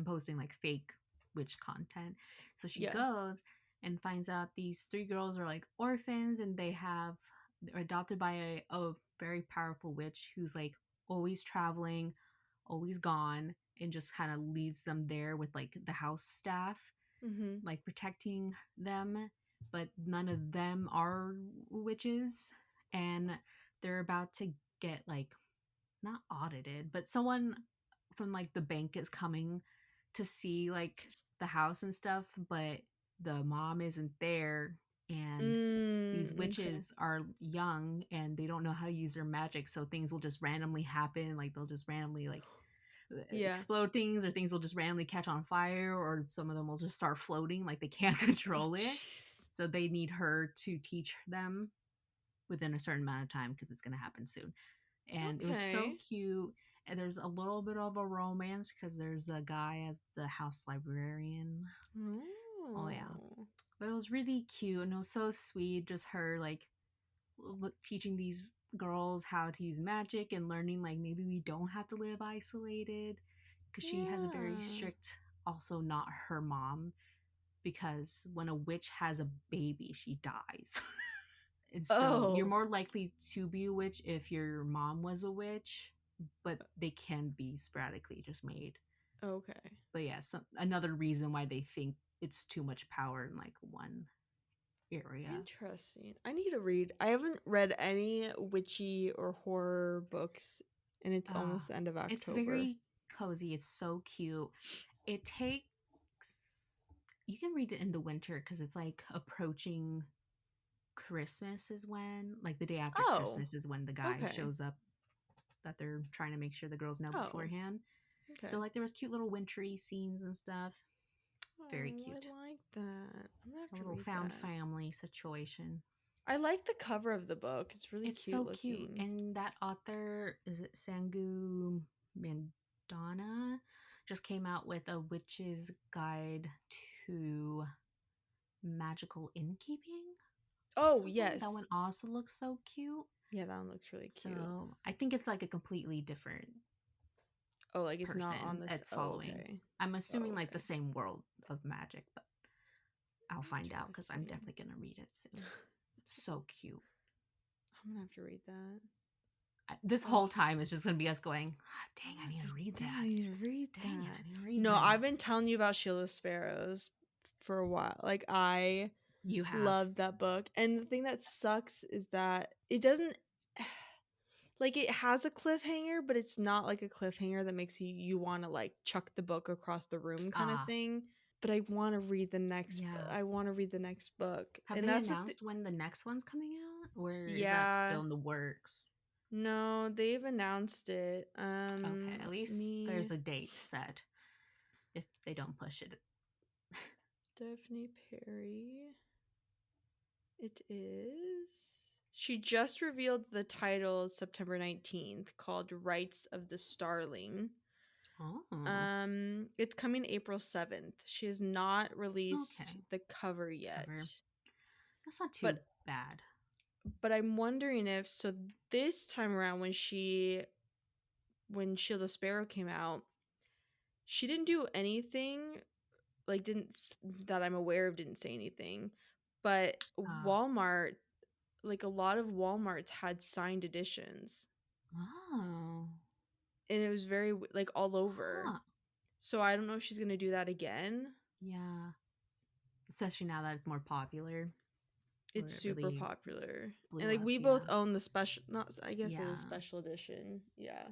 posting like fake witch content. So she Yeah. goes and finds out these three girls are like orphans, and they're adopted by a very powerful witch who's like always traveling, always gone, and just kind of leaves them there with like the house staff, Mhm. like protecting them. But none of them are witches, and they're about to get like not audited, but someone from like the bank is coming to see like the house and stuff, but the mom isn't there. And these Okay. witches are young and they don't know how to use their magic, so things will just randomly happen. Like they'll just randomly like Yeah. explode things, or things will just randomly catch on fire, or some of them will just start floating, like they can't Oh, control it. jeez. So they need her to teach them within a certain amount of time because it's going to happen soon. And it was so Okay. cute. And there's a little bit of a romance because there's a guy as the house librarian. Oh yeah, Oh. but it was really cute and it was so sweet. Just her like teaching these girls how to use magic and learning like maybe we don't have to live isolated, because she has a very Yeah. strict, also not her mom, because when a witch has a baby she dies. And so you're Oh. more likely to be a witch if your mom was a witch, but they can be sporadically just made. Okay. But yeah, so another reason why they think it's too much power in like one area. Interesting. I need to read. I haven't read any witchy or horror books, and it's Uh, almost the end of it's October. very cozy. It's so cute. It takes, you can read it in the winter because it's like approaching Christmas is when, like the day after Oh. Christmas is when the guy Okay. shows up that they're trying to make sure the girls know Oh. beforehand. Okay. So like there was cute little wintry scenes and stuff. Very Oh, cute. I like that. I'm gonna have A to little read found that. family situation. I like the cover of the book. It's really It's cute so cute. looking. And that author, is it Sangu Mandana? Just came out with a witch's guide to magical innkeeping. Oh, Something that yes. one also looks so cute. Yeah, that one looks really cute. So I think it's like a completely different Oh, like it's not on person this. that's Oh, following. okay. I'm Oh, assuming like the okay. same world of magic, but I'll find out because I'm Interesting. definitely gonna read it soon. So cute. I'm gonna have to read that. This Oh, whole time is just gonna be us going, ah, dang, I need to read dang, I that. need to read Dang it, that. I need to read No, that. I've been telling you about Sheila Sparrows for a while. Like I You have. love that book. And the thing that sucks is that it doesn't like it has a cliffhanger, but it's not like a cliffhanger that makes you want to like chuck the book across the room kind of Ah, thing. But I want to read the next. yeah. I want to read the next book, Have and they that's announced when the next one's coming out? Or is that yeah. still in the works? No, they've announced it. Okay, at Let least me there's a date set if they don't push it. Stephanie Perry. It is. She just revealed the title September 19th called Rights of the Starling. Oh, It's coming April 7th. She has not released okay. the cover yet. Cover. That's not too But bad. I'm wondering if so this time around when Shield of Sparrow came out, she didn't do anything like that I'm aware of didn't say anything. But Ah. Walmart, like a lot of Walmarts had signed editions Oh. and it was very like all over. Huh. So I don't know if she's going to do that again. Yeah. Especially now that it's more popular. It's where it super really popular. And blew like up. we both Yeah. own the special, not I guess it is Yeah. special edition. Yeah.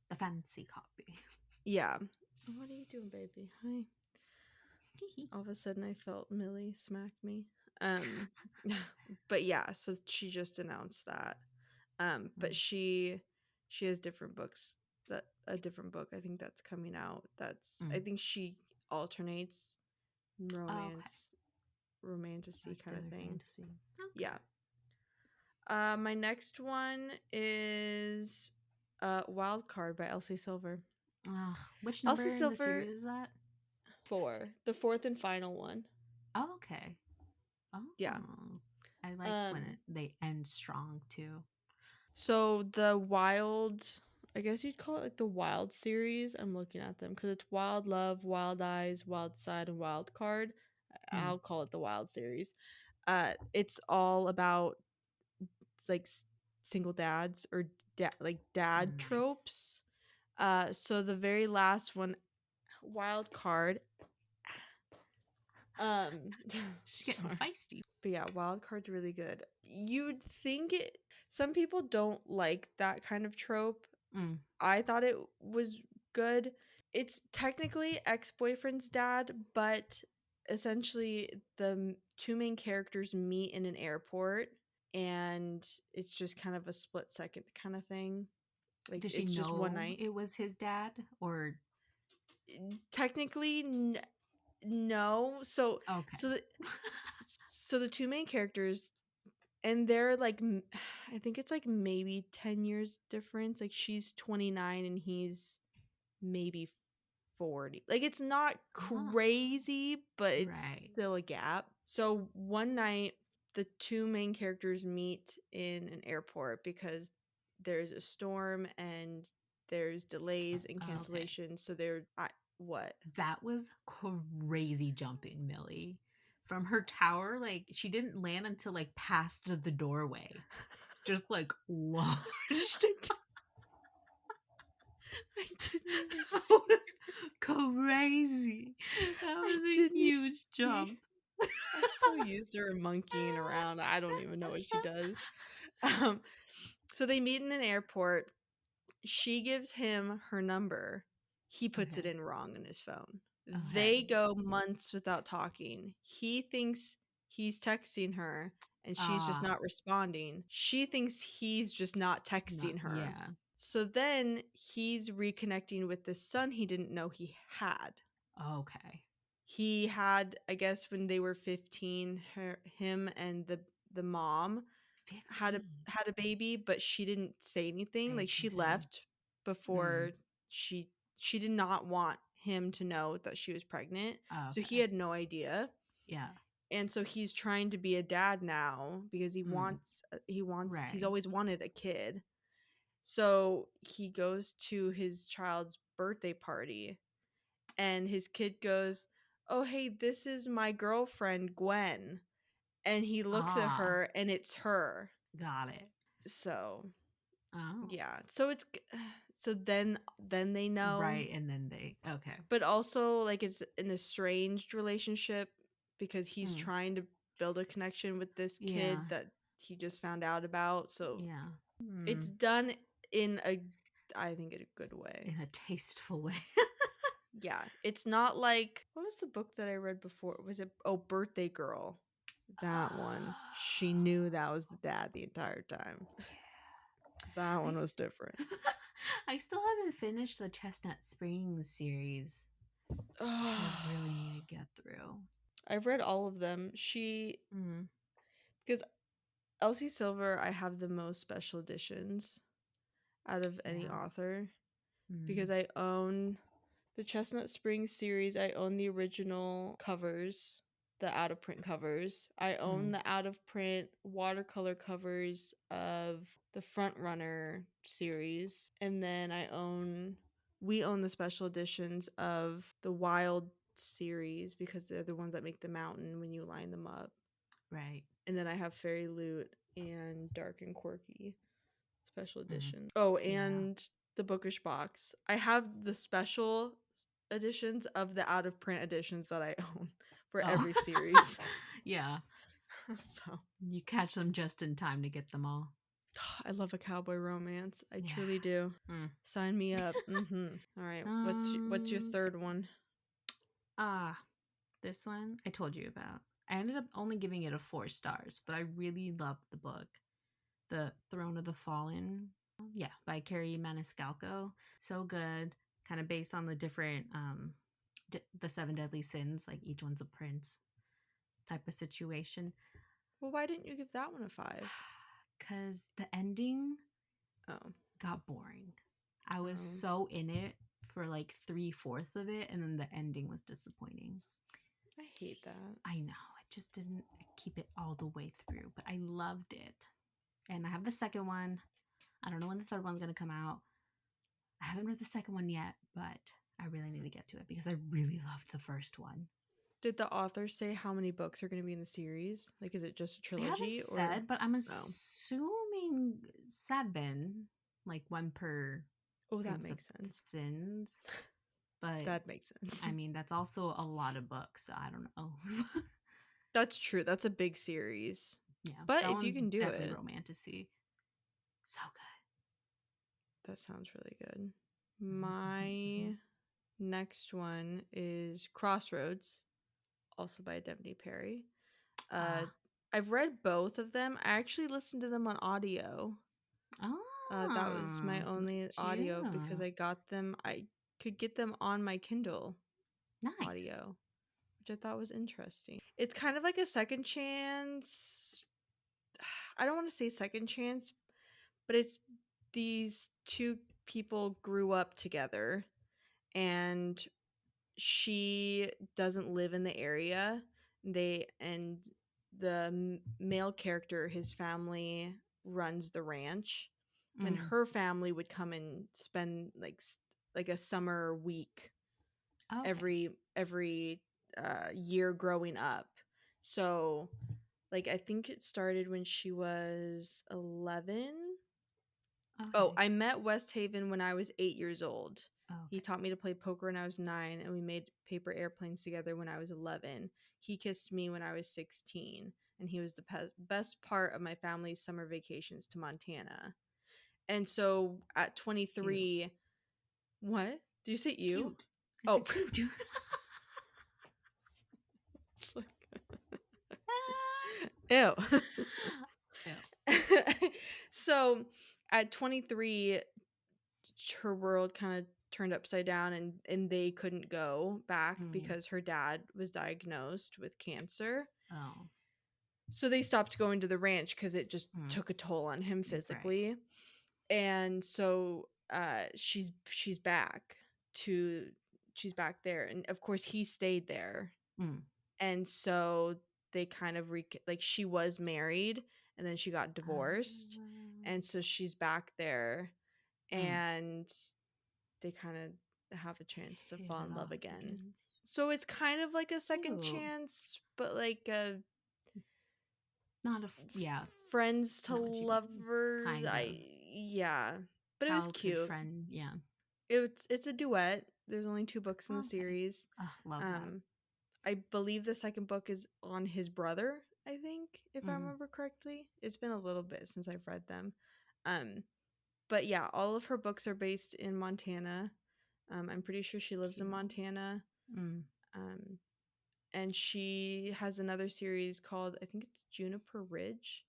The fancy copy. Yeah. What are you doing, baby? Hi. All of a sudden I felt Millie smack me. Um but yeah, so she just announced that. But Mm, she has different books, that a different book I think that's coming out. I mm. think she alternates Oh, okay. romance, romantasy kind of Darker thing. fantasy. Okay. Yeah. My next one is Wild Card by Elsie Silver. Which Elsie number in the Silver series is that? 4, the fourth and final one. Oh, okay. Yeah. Oh, I like when Um they end strong too. so the Wild, I guess you'd call it like the Wild series. I'm looking at them because it's Wild Love, Wild Eyes, Wild Side, and Wild Card. Mm, I'll call it the Wild series. It's all about like single dads or like dad nice. tropes. So the very last one, Wild Card. Um, She's getting sorry, feisty. but yeah, Wild Card's really good. You'd think it. Some people don't like that kind of trope. Mm, I thought it was good. It's technically ex-boyfriend's dad, but essentially two main characters meet in an airport, and it's just kind of a split second kind of thing. Like did she it's just one know night. it was his dad or Technically, no. okay? So the so the two main characters, and they're like I think it's like maybe 10 years difference. Like she's 29 and he's maybe 40. Like it's not Oh, crazy, but it's right. still a gap. So one night the two main characters meet in an airport because there's a storm and there's delays and Okay. cancellations. So what? That was crazy jumping, Millie. From her tower, like she didn't land until like past the doorway. Just like launched. I didn't even That see. was crazy. That I was a didn't even huge see. jump. I'm so used to her monkeying around. I don't even know what she does. Um, so they meet in an airport. She gives him her number. He puts it Okay. in wrong in his phone. They Okay. go months without talking. He thinks he's texting her and she's just Ah, not responding. She thinks he's just not not texting her. yeah. So then he's reconnecting with this son he didn't know he had. Okay. He had, I guess when they were 15, him and the mom had a 15. had a baby, but she didn't say anything. Say Like she anything. left Mm. before she did not want him to know that she was pregnant. So he Okay. had no idea. Yeah. And so he's trying to be a dad now because Mm. he's Right. always wanted a kid. So he goes to his child's birthday party and his kid goes, "Oh, hey, this is my girlfriend Gwen." And he looks at Ah, her and it's her. got it. So Oh. yeah. So so then they know, Right. And then they okay. but also like it's an estranged relationship because he's Mm. trying to build a connection with this kid Yeah. that he just found out about. So Yeah. it's Mm. done in a, I think, in a good way. In a tasteful way. Yeah. It's not like, what was the book that I read before? Was it, oh, Birthday Girl? That one. She knew that was the dad the entire time. That I, one st- was different. I still haven't finished the Chestnut Springs series, which I really need to get through. I've read all of them. She, Mm, because Elsie Silver, I have the most special editions out of any yeah. author Mm, because I own the Chestnut Springs series. I own the original covers, the out of print covers. I own mm, the out of print watercolor covers of the Front Runner series. And then we own the special editions of the Wild series because they're the ones that make the mountain when you line them up. right. And then I have Fairy Loot and Dark and Quirky special Mm, edition. Oh, yeah. and the Bookish Box. I have the special editions of the out of print editions that I own for Oh. every series. Yeah. So You catch them just in time to get them all. I love a cowboy romance. I Yeah. truly do. Mm. Sign me up. All right. What's your third Okay. one? Ah, this one I told you about. I ended up only giving it a 4 stars, but I really loved the book, The Throne of the Fallen. Yeah, by Carrie Maniscalco. So good. Kind of based on the different the seven deadly sins, like each one's a prince type of situation. Well, why didn't you give that one a 5? Cuz the ending Oh. got boring. I was Oh. so in it for like 3/4 of it, and then the ending was disappointing. I hate that. I know, it just didn't keep it all the way through, but I loved it. And I have the second one. I don't know when the third one's going to come out. I haven't read the second one yet, but I really need to get to it because I really loved the first one. Did the author say how many books are going to be in the series? Like, is it just a They haven't trilogy or? said, but I'm Oh. assuming 7, like one per Oh, that Prince of makes the sense. Sins. But That makes sense. I mean, that's also a lot of books, so I don't know. That's true. That's a big series. Yeah, But that if you one's can do definitely it, romanticy. So good. that sounds really good. Mm-hmm. My next one is Crossroads, also by Devney Perry. Uh, Ah, I've read both of them. I actually listened to them on audio. That was my oh, look only at audio because you. I got them. I could get them on my Kindle Nice. audio, which I thought was interesting. It's kind of like a second chance. I don't want to say second chance, but it's these two people grew up together and she doesn't live in the area. The male character, his family runs the ranch, and Mm, her family would come and spend like a summer week okay. every year growing up. So like I think it started when she was 11. Oh, Okay. I met West Haven when I was 8 years old. He Okay. taught me to play poker when I was 9, and we made paper airplanes together when I was 11. He kissed me when I was 16, and he was the best part of my family's summer vacations to Montana. And so at Cute. 23, what? Did you say you? Cute. I Oh, said cute. it's like, ew. Ew. So at 23, her world kind of turned upside down and they couldn't go back Mm. because her dad was diagnosed with cancer. Oh. So they stopped going to the ranch because it just Mm. took a toll on him Right. physically. And so she's back to she's back there, and of course he stayed there. Mm. And so they kind of like she was married and then she got divorced, and Um, so she's back there, mm. and they kind of have a chance to Hit fall it in love off again. again. So it's kind of like a second Cute. chance, but like a Not a yeah. friends I to know what you mean. lovers. Kind of Yeah, but it was childhood cute. friend. Yeah. It's a duet. There's only 2 books in the Okay. series. Oh, love that. Um, I believe the second book is on his brother. I think, if I Mm. remember correctly, it's been a little bit since I've read them. Um, but yeah, all of her books are based in Montana. I'm pretty sure she lives in Cute. Montana. Mm. Um, and she has another series called, I think it's Juniper Ridge.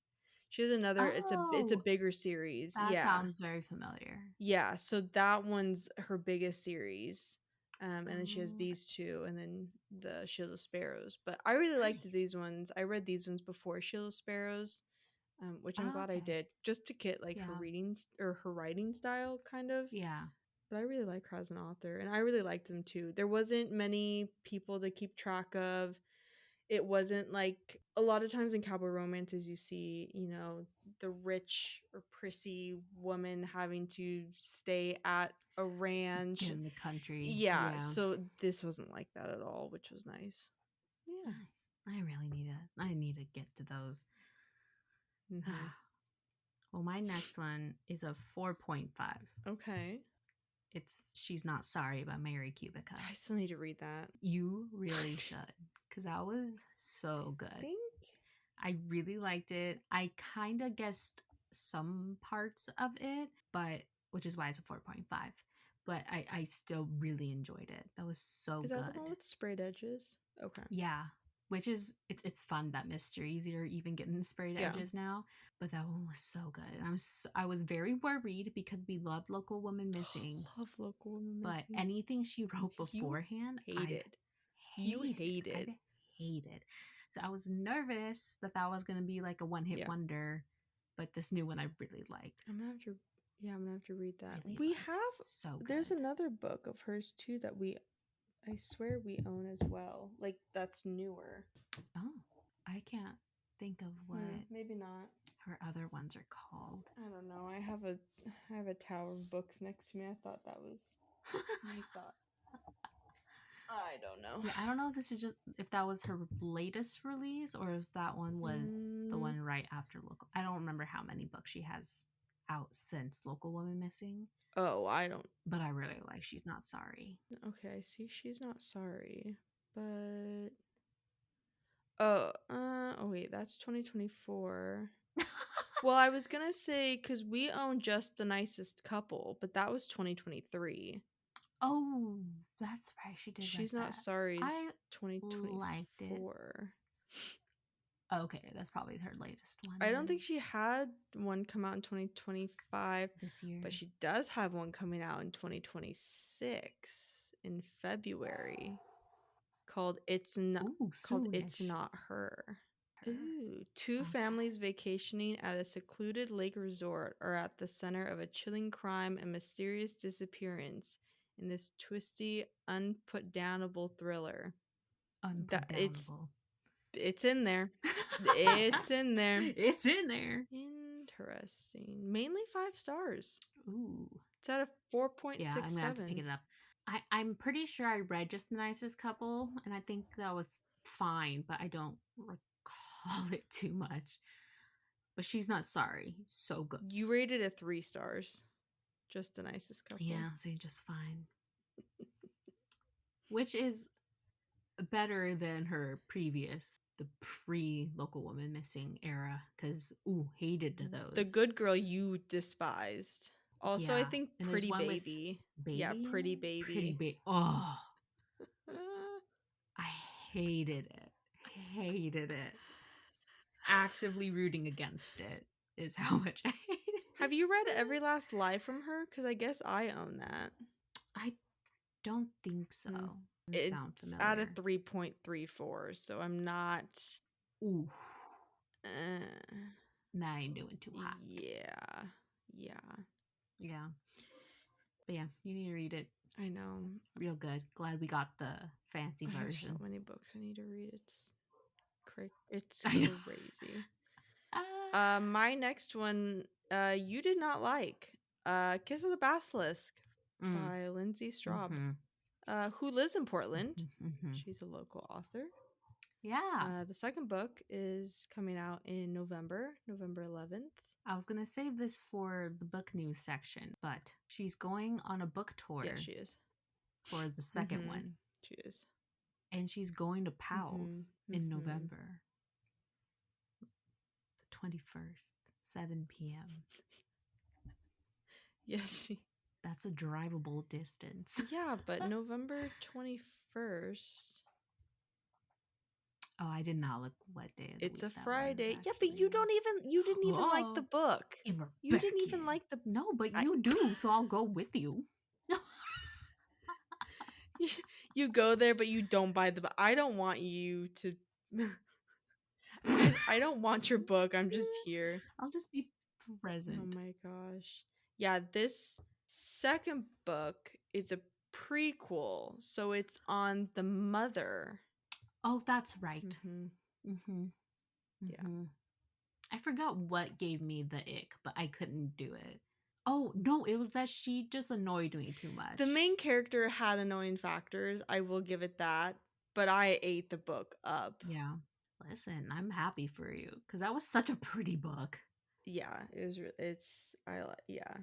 She has another. It's a Oh, bigger series. that Yeah, sounds very familiar. yeah. So that one's her biggest series. And then she has Oh, these two, and then the Shield of Sparrows. But I really liked nice. these ones. I read these ones before Shield of Sparrows, which I'm Oh, glad I okay. did, just to get like her Yeah. or her writing style, kind of. Yeah. But I really like her as an author, and I really liked them too. There wasn't many people to keep track of. It wasn't like a lot of times in cowboy romances you see, the rich or prissy woman having to stay at a ranch. In the country. Yeah, Yeah. so this wasn't like that at all, which was nice. Yeah. Nice. I really need to. I need to get to those. Hmm. Well, my next one is a 4.5. Okay. It's She's Not Sorry by Mary Kubica. I still need to read that. You really should, because that was so I good. think. I really liked it. I kind of guessed some parts of it, but which is why it's a 4.5. But I still really enjoyed it. That was so Is that the good. one with sprayed edges? Okay. Yeah, which is it's fun that mysteries are even getting sprayed Yeah. edges now. But that one was so good, and I was very worried because we loved Local Woman Missing, Love local woman but missing. anything she wrote You beforehand, I've hated. You hated. hated. I've hated. So I was nervous that that was gonna be like a one hit Yeah. wonder, but this new one I really liked. I'm gonna have to yeah, I'm gonna have to read that. Really We liked. have So there's good. another book of hers too that I swear we own as well. Like that's newer. Oh, I can't think of what Maybe not. her other ones are called. I don't know. I have a tower of books next to me. I thought that was my thought. I don't know. Yeah, I don't know if this is just if that was her latest release or if that one was the Mm, one right after Local. I don't remember how many books she has out since Local Woman Missing, oh, I don't. but I really like She's Not Sorry. Okay, I see she's not sorry. But oh wait, that's 2024. Well, I was gonna say because we own Just the Nicest Couple, but that was 2023. Oh, that's right. She did write She's Not that. Sorry's I liked it. 2024. Okay, that's probably her latest one I don't then think she had one come out in 2025, this year. but she does have one coming out in 2026 in February called Ooh, It's soonish. Not Her. Her. Ooh, two Okay. families vacationing at a secluded lake resort are at the center of a chilling crime and mysterious disappearance in this twisty, unputdownable thriller. That Unputdownable. it's in there. It's in there. It's in there. Interesting. Mainly 5 stars. Ooh. It's at a Yeah, I'm gonna have to pick 4.67. it up. I'm pretty sure I read Just the Nicest Couple, and I think that was fine, but I don't recall it too much. But She's Not Sorry. So good. You rated it 3 stars. Just the Nicest Couple. Yeah, say just fine. Which is better than her previous, the pre Local Woman Missing era, because, ooh, hated The those. Good Girl you despised. Also, I Yeah. think And there's Pretty one with Baby. Yeah, Baby in Pretty it. Pretty Baby. Baby. Oh, I hated it. Hated it. Actively rooting against it is how much I hated Have you read it. every last lie from her? Because I guess I own that. I don't think so. Hmm. Doesn't sound It's at a familiar. 3.34, so I'm not. Ooh, Uh, now I ain't doing too hot. yeah. Yeah. Yeah. But yeah, you need to read it. I know. Real good. Glad we got the fancy I have so version. many books I need to read. It's I know. crazy. Ah. My next one, you did not like. Kiss of the Basilisk Mm. by Lindsay Straub, Mm-hmm. who lives in Portland. Mm-hmm. She's a local author. Yeah. The second book is coming out in November 11th. I was going to save this for the book news section, but she's going on a book Yeah, tour she is. for the second Mm-hmm. one. She is. And she's going to Mm-hmm. Powell's in Mm-hmm. November, the 21st, 7 p.m. Yes, she. That's a drivable distance. Yeah, but November 21st. Oh, I did not look what day of the It's week a that was Friday. Yeah, but actually. you didn't even like the Oh, book. and we're You back didn't even in. like the No, but I you do, so I'll go with you. you, you go there but you don't buy the book. I don't want you to I don't want your book. I'm just here. I'll just be Oh present. my gosh. Yeah, this second book is a prequel, so it's on the mother. Oh, that's right. Mhm. Mm-hmm. Yeah. Mm-hmm. I forgot what gave me the ick, but I couldn't do it. Oh, no, it was that she just annoyed me too The much. main character had annoying factors, I will give it that, but I ate the book up. Yeah. Listen, I'm happy for you because that was such a pretty book. Yeah, it was it's I yeah.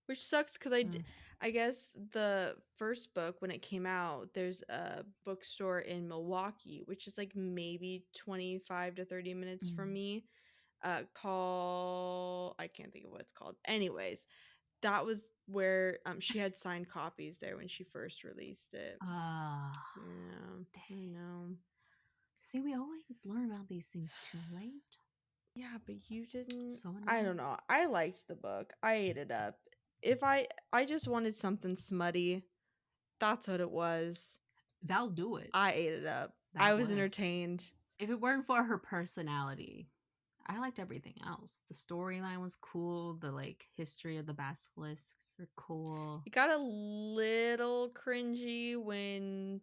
which sucks because Mm, I guess the first book when it came out, there's a bookstore in Milwaukee, which is like maybe 25 to 30 minutes from mm. me. Call I can't think of what it's called. Anyways, that was where she had signed copies there when she first released it. Ah, Yeah, I dang. know. See, we always learn about these things too late. Yeah, but you didn't. So I don't annoying. know. I liked the book. I ate it up. If I just wanted something smutty, that's what it was. That'll do it. I ate it up. I That was was. entertained. If it weren't for her personality, I liked everything else. The storyline was cool. The like history of the basilisks are cool. It got a little cringy when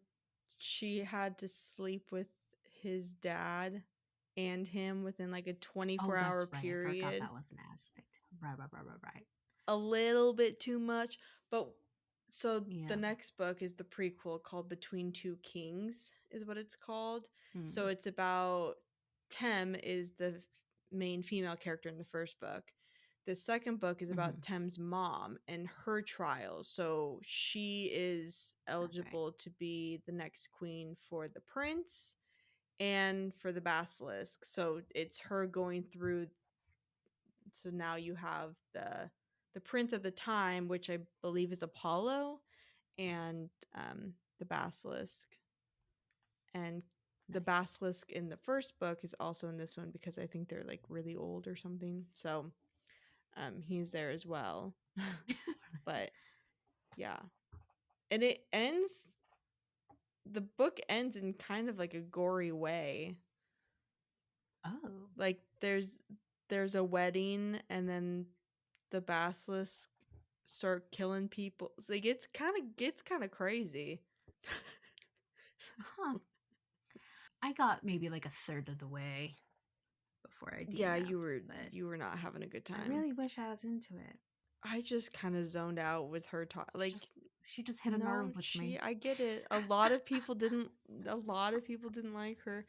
she had to sleep with his dad and him within like a Oh, 24-hour that's right. I forgot period. that was an aspect. Right. A little bit too much, but so the Yeah. next book is the prequel called Between Two Kings is what it's called. So Hmm. it's about Tem is the main female character in the first book. The second book is Mm-hmm. about Tem's mom and her trials. So she is That's right. eligible to be the next queen for the prince and for the basilisk. So it's her going through. So now you have the prince at the time, which I believe is Apollo, and the basilisk. And the Nice. basilisk in the first book is also in this one because I think they're like really old or something. So he's there as well. But yeah, and it ends. The book ends in kind of like a gory way. Oh. Like there's a wedding, and then the basilisk start killing people. It's like gets kind of crazy. Huh. I got maybe like a third of the way before I Yeah, DNF'd, but you were not having a good I time. really wish I was into it. I just kind of zoned out with her talk. It's Like, just she just hit a no, nerve with me. I get it. A lot of people didn't. A lot of people didn't like her,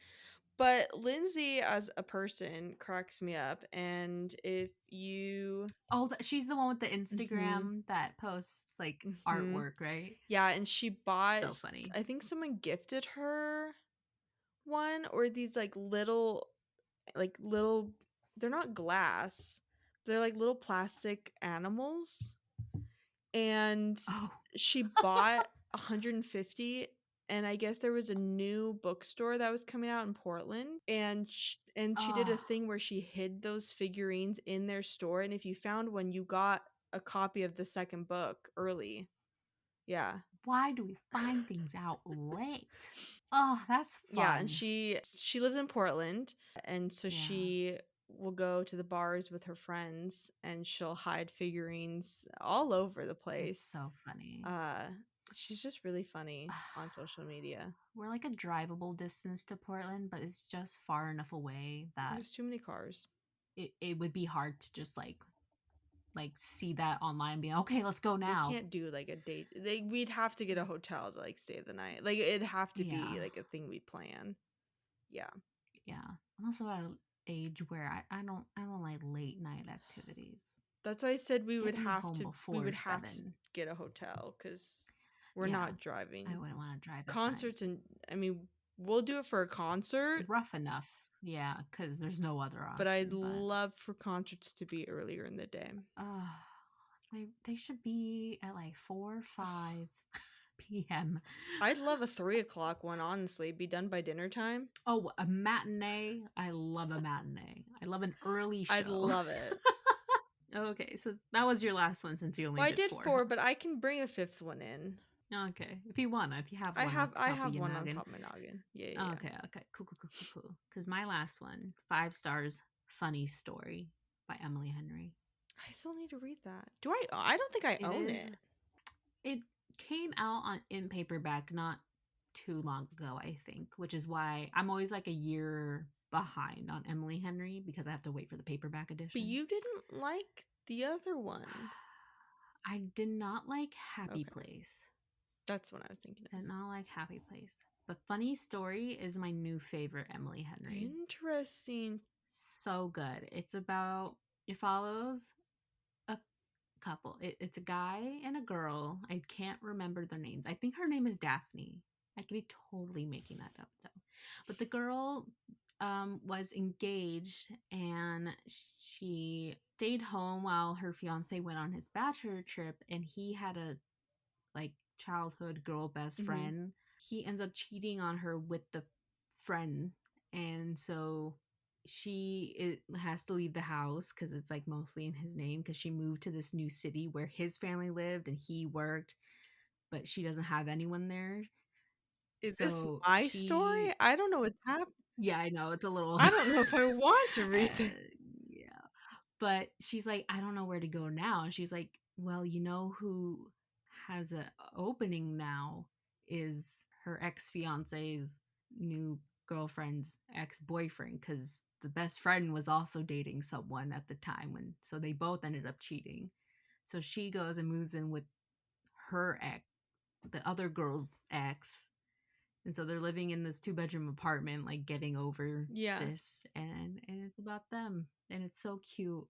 but Lindsay as a person cracks me up. And if you, Oh, she's the one with the mm-hmm, Instagram that posts like mm-hmm, artwork, right? yeah, and she bought. So funny. I think someone gifted her one or these like little they're not glass. They're like little plastic animals and Oh. she bought 150 and I guess there was a new bookstore that was coming out in Portland and she did a Oh. thing where she hid those figurines in their store and if you found one you got a copy of the second book early. Yeah. Why do we find things out late? Oh, that's Yeah, and fun. she lives in Portland, and so Yeah. she will go to the bars with her friends, and she'll hide figurines all over the That's place. so funny. Uh, she's just really funny on social media. We're like a drivable distance to Portland, but it's just far enough away that There's too many cars. it would be hard to just like see that online and be okay, let's go We now. can't do like a date. We'd have to get a hotel to like stay the night. Like it'd have to Yeah. be like a thing we plan. Yeah, Yeah. I'm also at an age where I don't like late night activities. that's why I said Get me home we before would have to 7. get a hotel because we're Yeah. not I driving. wouldn't want to drive at night. Concerts and I mean, we'll do it for a concert, Rough enough. Yeah, cuz there's no other but I'd option, but love for concerts to be earlier in the day. uh they should be at like 4 5 p.m. I'd love a 3 o'clock one, honestly. Be done by dinner time. Oh, a matinee. I love a matinee. I love an early I'd show. love it. Okay, so that was your last one since you only Well, I did did 4, four, huh? but I can bring a fifth one in. Okay, if you have one on I top of have your one on noggin. top of my noggin. Yeah, yeah, yeah. Okay, cool. Because my last one, 5 stars, funny story by Emily Henry. I still need to read that. Do I? I don't think I It own is. it. It came out on in paperback not too long ago, I think, which is why I'm always like a year behind on Emily Henry because I have to wait for the paperback But edition. you didn't like the other one. I did not like Happy Okay, Place. that's what I was thinking of. Did not like Happy Place. But Funny Story is my new favorite Emily Henry. Interesting. So good. It follows a couple. It's a guy and a girl. I can't remember their names. I think her name is Daphne. I could be totally making that up though. But the girl was engaged, and she stayed home while her fiance went on his bachelor trip, and he had a like childhood girl best Mm-hmm. friend. He ends up cheating on her with the friend, and so has to leave the house because it's like mostly in his name because she moved to this new city where his family lived and he worked, but she doesn't have anyone there. Is this So my story? she, I don't know what's happening. yeah, I know it's a little, I don't know if I want to read uh, this. yeah, but she's like, I don't know where to go now. And she's like, well, you know who has an opening now is her ex fiance's new girlfriend's ex boyfriend, because the best friend was also dating someone at the time when, so they both ended up cheating. So she goes and moves in with her ex, the other girl's ex, and so they're living in this two-bedroom apartment, like getting over Yeah. this, and it's about them, and it's so cute,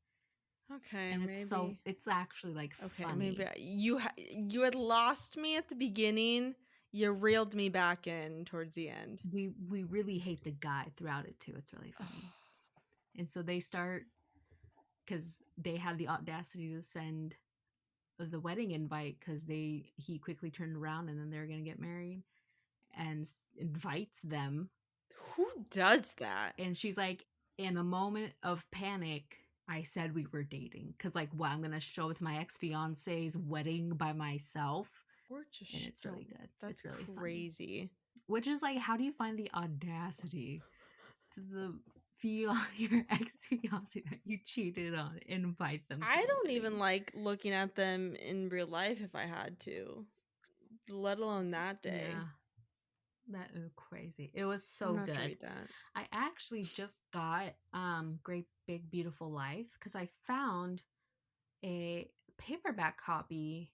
Okay, and maybe. it's actually like Okay, maybe funny. you had lost me at the beginning. You reeled me back in towards the end. We really hate the guy throughout it too. It's really funny. And so they start, because they had the audacity to send the wedding invite because they he quickly turned around and then they're gonna get married, and invites them. Who does that? And she's like, in a moment of panic, I said we were dating because, like, what, I'm gonna show up to my ex fiance's wedding by myself, Or and just it's really don't. good. That's It's really funny. crazy. Which is like, how do you find the audacity to feel your ex fiance that you cheated on, invite them to I the don't even wedding? like looking at them in real life if I had to, let alone that day. Yeah, that is crazy. It was I'm so gonna have to good. read that. I actually just got Great Big Beautiful Life because I found a paperback copy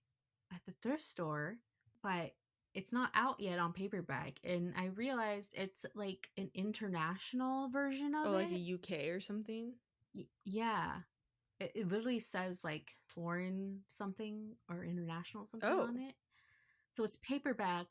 at the thrift store, but it's not out yet on paperback. And I realized it's like an international version Oh, of like a it. UK or something? Yeah. It literally says like foreign something or international something Oh. on it. So it's paperback,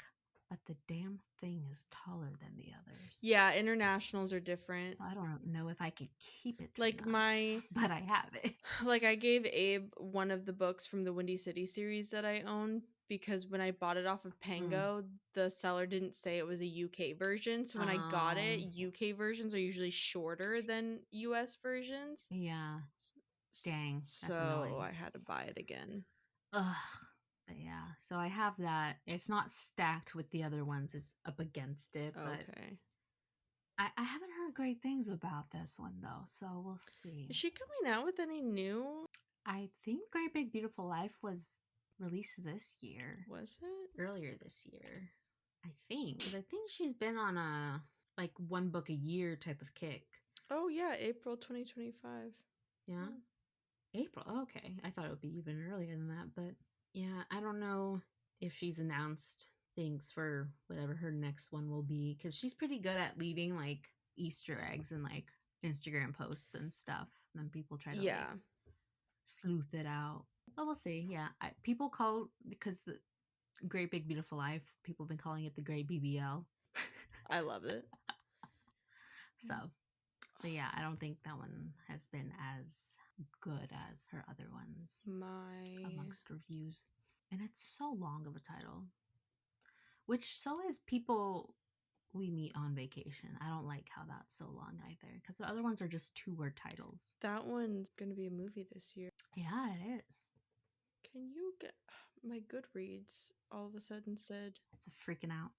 but the damn thing is taller than the others. Yeah, internationals are different. So I don't know if I could keep it or Like not, my but I have it. like I gave Abe one of the books from the Windy City series that I own because when I bought it off of Mm. Pango, the seller didn't say it was a UK version. So when I got it, Um, UK versions are usually shorter than US versions. yeah. Dang, that's So annoying. I had to buy it again. Ugh. But yeah, so I have that. It's not stacked with the other ones, it's up against it, but Okay. I haven't heard great things about this one though, so we'll Is see. she coming out with any new? I think Great Big Beautiful Life was released this year, Was it? earlier this year. I think, because I think she's been on a like one book a year type of kick. Oh yeah, April 2025. Yeah, Oh. April. Okay, I thought it would be even earlier than that, but yeah, I don't know if she's announced things for whatever her next one will be because she's pretty good at leaving like Easter eggs and like Instagram posts and stuff. And then people try to like Yeah, sleuth it out. But we'll see. Yeah, people call because the Great Big Beautiful Life. People have been calling it the Great BBL. I love it. So, but yeah, I don't think that one has been as good as her other ones My amongst reviews. And it's so long of a title, which so is People We Meet on Vacation. I don't like how that's so long either because the other ones are just two-word titles. that one's gonna be a movie this year. Yeah, it is. Can you get my Goodreads all of a sudden said, It's a freaking out.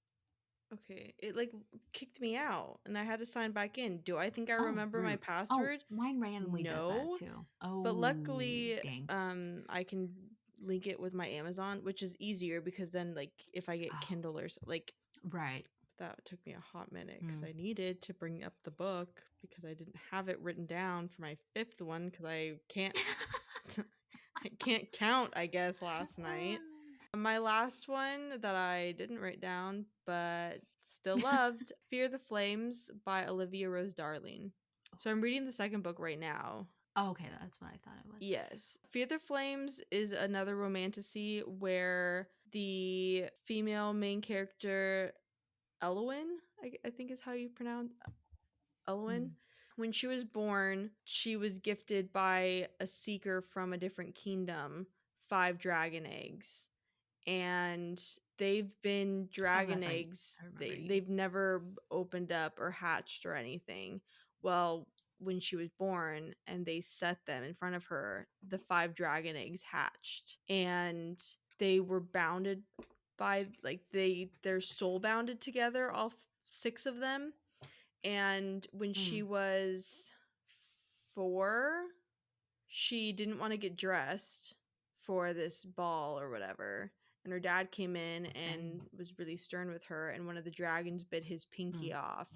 okay, it like kicked me out and I had to sign back in. Do I think I Oh, remember my rude. Oh, password? mine randomly does that No. too. But Oh, luckily, dang. I can link it with my Amazon, which is easier because then like if I get Oh, Kindle or like right. that took me a hot minute because Hmm. I needed to bring up the book because I didn't have it written down for my fifth one because I can't I can't count, I guess, last night. My last one that I didn't write down but still loved, Fear the Flames by Olivia Rose Darling. So I'm reading the second book right now. Oh, okay, that's what I thought it was. Yes. Fear the Flames is another romantasy where the female main character, Elowen, I think is how you pronounce Elowen. Mm. When she was born, she was gifted by a seeker from a different kingdom 5 dragon eggs. And they've been Oh, dragon that's right. eggs. I remember They you. they've never opened up or hatched or anything. Well, when she was born and they set them in front of her, the 5 dragon eggs hatched, and they were bounded by, like, they're soul bounded together, all 6 of them. And when she Mm. was 4, she didn't want to get dressed for this ball or whatever. And her dad came in Oh, and same. was really stern with her. And one of the dragons bit his pinky Mm. off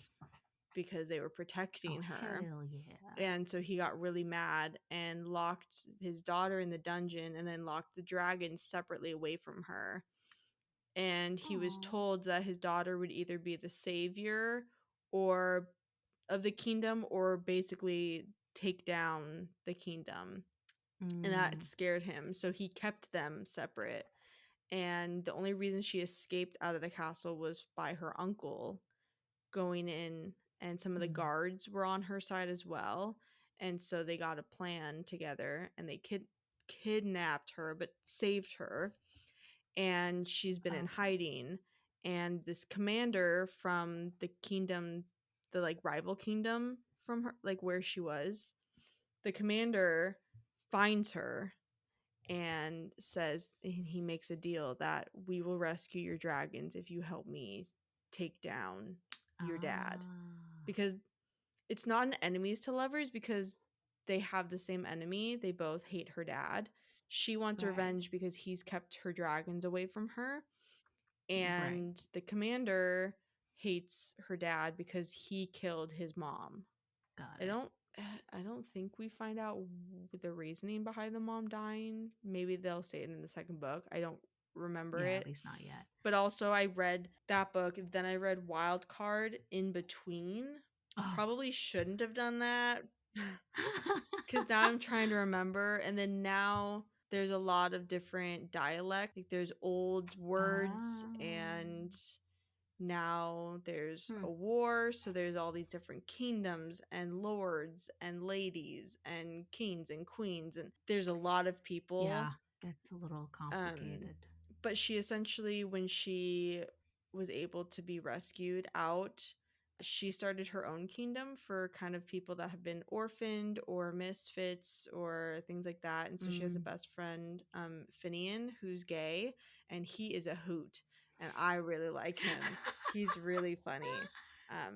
because they were Oh, protecting her. hell yeah. And so he got really mad and locked his daughter in the dungeon and then locked the dragons separately away from her. And he was Oh. told that his daughter would either be the savior or of the kingdom or basically take down the kingdom, and that Mm. scared him. So he kept them separate. And the only reason she escaped out of the castle was by her uncle going in, and some of the Mm. guards were on her side as well. And so they got a plan together and they kidnapped her but saved her. And she's been in Okay. hiding. And this commander from the kingdom, the like rival kingdom from her, like where she was, the commander finds her and says, and he makes a deal that we will rescue your dragons if you help me take down your dad. Ah. Because it's not an enemies to lovers, because they have the same enemy. They both hate her dad. She wants Right. revenge because he's kept her dragons away from her. Right. And the commander hates her dad because he killed his mom. Got I it. don't I don't think we find out the reasoning behind the mom dying. Maybe they'll say it in the second book. I don't remember Yeah, at it. least not yet. But also I read that book, then I read Wild Card in between. Oh. Probably shouldn't have done that cuz now I'm trying to remember, and then now there's a lot of different dialect. Like there's old words, Ah. and now there's Hmm. a war, so there's all these different kingdoms and lords and ladies and kings and queens, and there's a lot of people. Yeah, it's a little um complicated. but she essentially, when she was able to be rescued out, she started her own kingdom for kind of people that have been orphaned or misfits or things like that. And so she has a Mm. best friend, Finian, who's gay, and he is a hoot, and I really like him. He's really funny.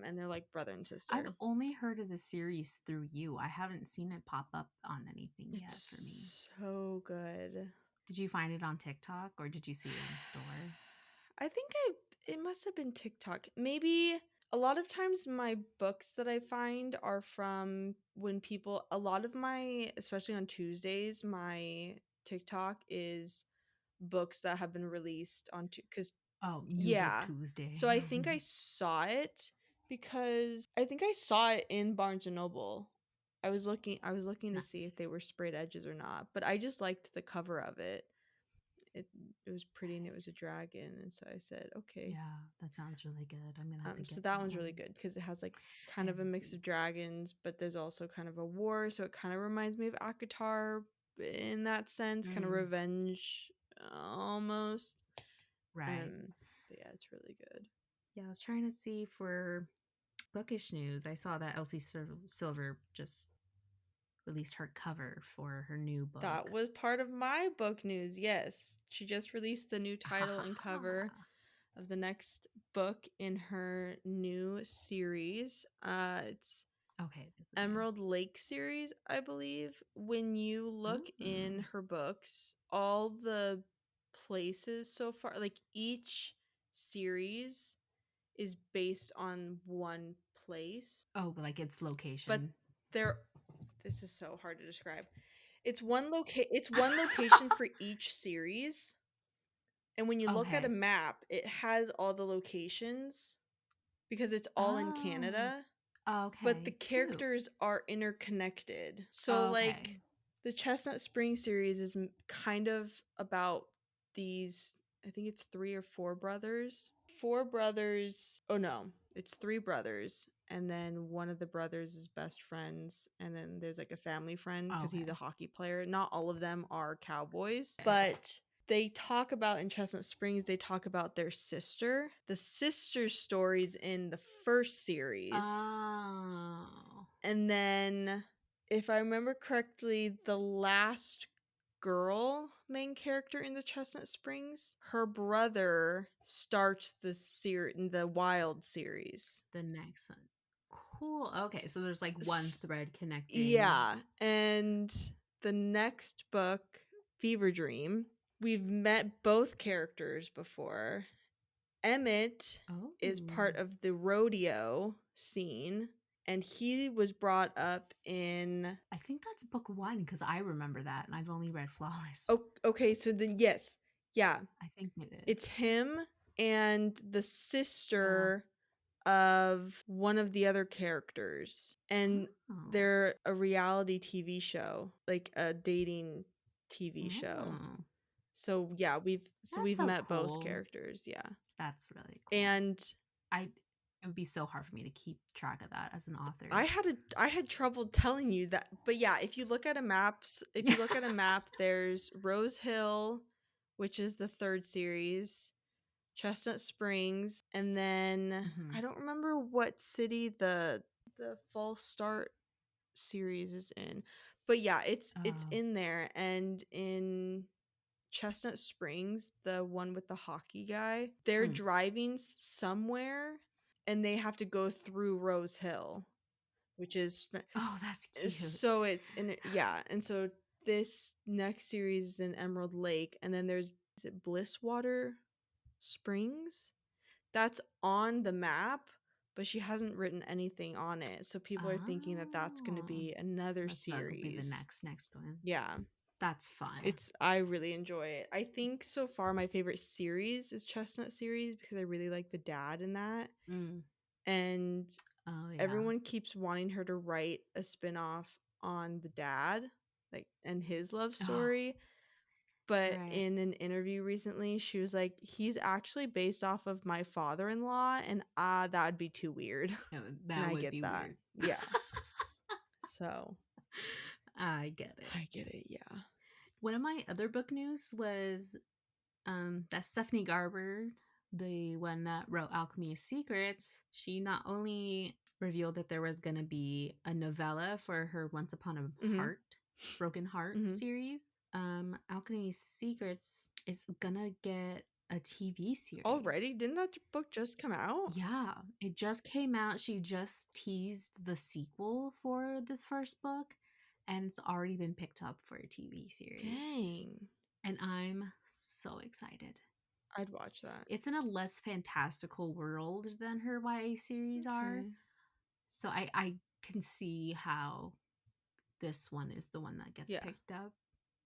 And they're like brother and I've sister. only heard of the series through you. I haven't seen it pop up on anything yet for me. It's so good. Did you find it on TikTok or did you see it in a store? I think it must have been TikTok. Maybe a lot of times my books that I find are from when people, a lot of my, especially on Tuesdays, my TikTok is books that have been released on, because Oh, New Book yeah. Tuesday. So I think I saw it because I think I saw it in Barnes and Noble. I was looking to see if they Nice. were sprayed edges or not, but I just liked the cover of it. It it was pretty, and it was a Nice. dragon, and so I said, okay. Yeah, that sounds really good. I'm gonna have to So get that that one's really one. good because it has like I kind of a mix agree. of dragons, but there's also kind of a war, so it kind of reminds me of Akatar in that sense, kind of Mm, revenge almost. right. Um, but yeah, it's really good. Yeah, I was trying to see for bookish news. I saw that Silver just released her cover for her new That book. was part of my book news. Yes, she just released the new Ha title ha and cover ha. of the next book in her new series. It's Okay, this is new. Emerald Lake series, I believe. When you look in Mm. her books, all the places so far, like each series is based on one place, Oh, like its but location. they're, this is so hard to describe. It's one location for each series, and when you look at a Okay. map, it has all the locations because it's all in Oh, Canada. but the Okay, cute. characters are interconnected. So Okay. like the Chestnut Spring series is kind of about these, I think it's 3 or 4 brothers. 4 brothers. Oh no, it's 3 brothers, and then one of the brothers is best friends, and then there's like a family friend cuz he's a Okay. hockey player. Not all of them are cowboys, but they talk about in Chestnut Springs, they talk about their sister. The sister's stories in the first series. Oh. And then, if I remember correctly, the last girl main character in the Chestnut Springs, her brother starts the Wild series. The next one. Cool. Okay, so there's like one S- thread connecting. yeah, and the next book, Fever Dream, we've met both characters before. Emmett Oh. is part of the rodeo scene, and he was brought up in. I think that's book one because I remember that and I've only read Flawless. Oh, okay, so then yes. Yeah, I think it it's is. him and the Uh, sister of one of the other characters. And oh. they're a reality TV show, like a dating TV show. Oh. So yeah, That's we've so met both cool. characters, yeah. That's really cool. And I it would be so hard for me to keep track of that as an author. I had trouble telling you that, but yeah, if you look at a map, there's Rose Hill, which is the 3rd series, Chestnut Springs, and then Hmm. I don't remember what city the False Start series is in. But yeah, it's Oh. in there, and in Chestnut Springs, the one with the hockey guy, they're Mm. driving somewhere and they have to go through Rose Hill, which is Oh, that's cute. so it's in yeah, and so this next series is in Emerald Lake, and then there's is it Blisswater Springs? That's on the map, but she hasn't written anything on it. So people are thinking that that's going to Oh. be another That'll be the series. next one. Yeah. That's fun. It's I really enjoy it. I think so far my favorite series is Chestnut series because I really like the dad in that. Mm. And Oh yeah. everyone keeps wanting her to write a spin-off on the dad, like and his love Oh, story. But right. in an interview recently, she was like, he's actually based off of my father-in-law, and that would be too weird. And That I would get be that. weird. Yeah. So I get it. I get it, yeah. One of my other book news was that Stephanie Garber, the one that wrote Alchemy of Secrets, she not only revealed that there was going to be a novella for her Once Upon a Mm-hmm. Heart, Broken Heart Mm-hmm. series. Alchemy of Secrets is gonna get a TV series. Already? Didn't that book just come out? Yeah, it just came out. She just teased the sequel for this first book, and it's already been picked up for a TV series. Dang. And I'm so excited. I'd watch that. It's in a less fantastical world than her YA series are. Okay. So I can see how this one is the one that gets Yeah, picked up.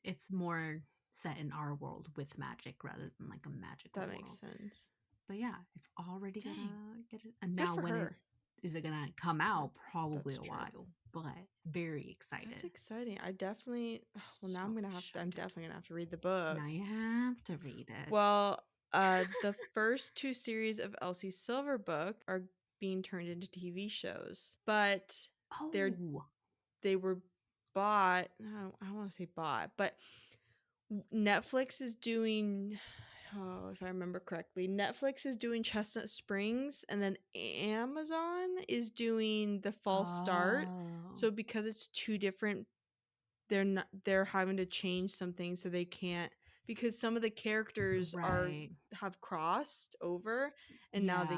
It's more set in our world with magic rather than like a that magical makes world. sense. But yeah, it's already Dang. gonna get it. And Good now for when her. it gonna come That out? Probably that's a true. while, but very That's excited. exciting. I definitely well now So I'm excited. definitely gonna have to read the book. Now you have to read it. Well, the first 2 series of Elsie Silver book are being turned into TV shows, but they're Oh, they were bought. I don't want to say bought, but Netflix is doing. Oh, if I remember correctly, Netflix is doing Chestnut Springs, and then Amazon is doing the False Start. oh, So because it's two different, they're having to change something so they can't because some of the characters are right. have crossed over, and now Yeah,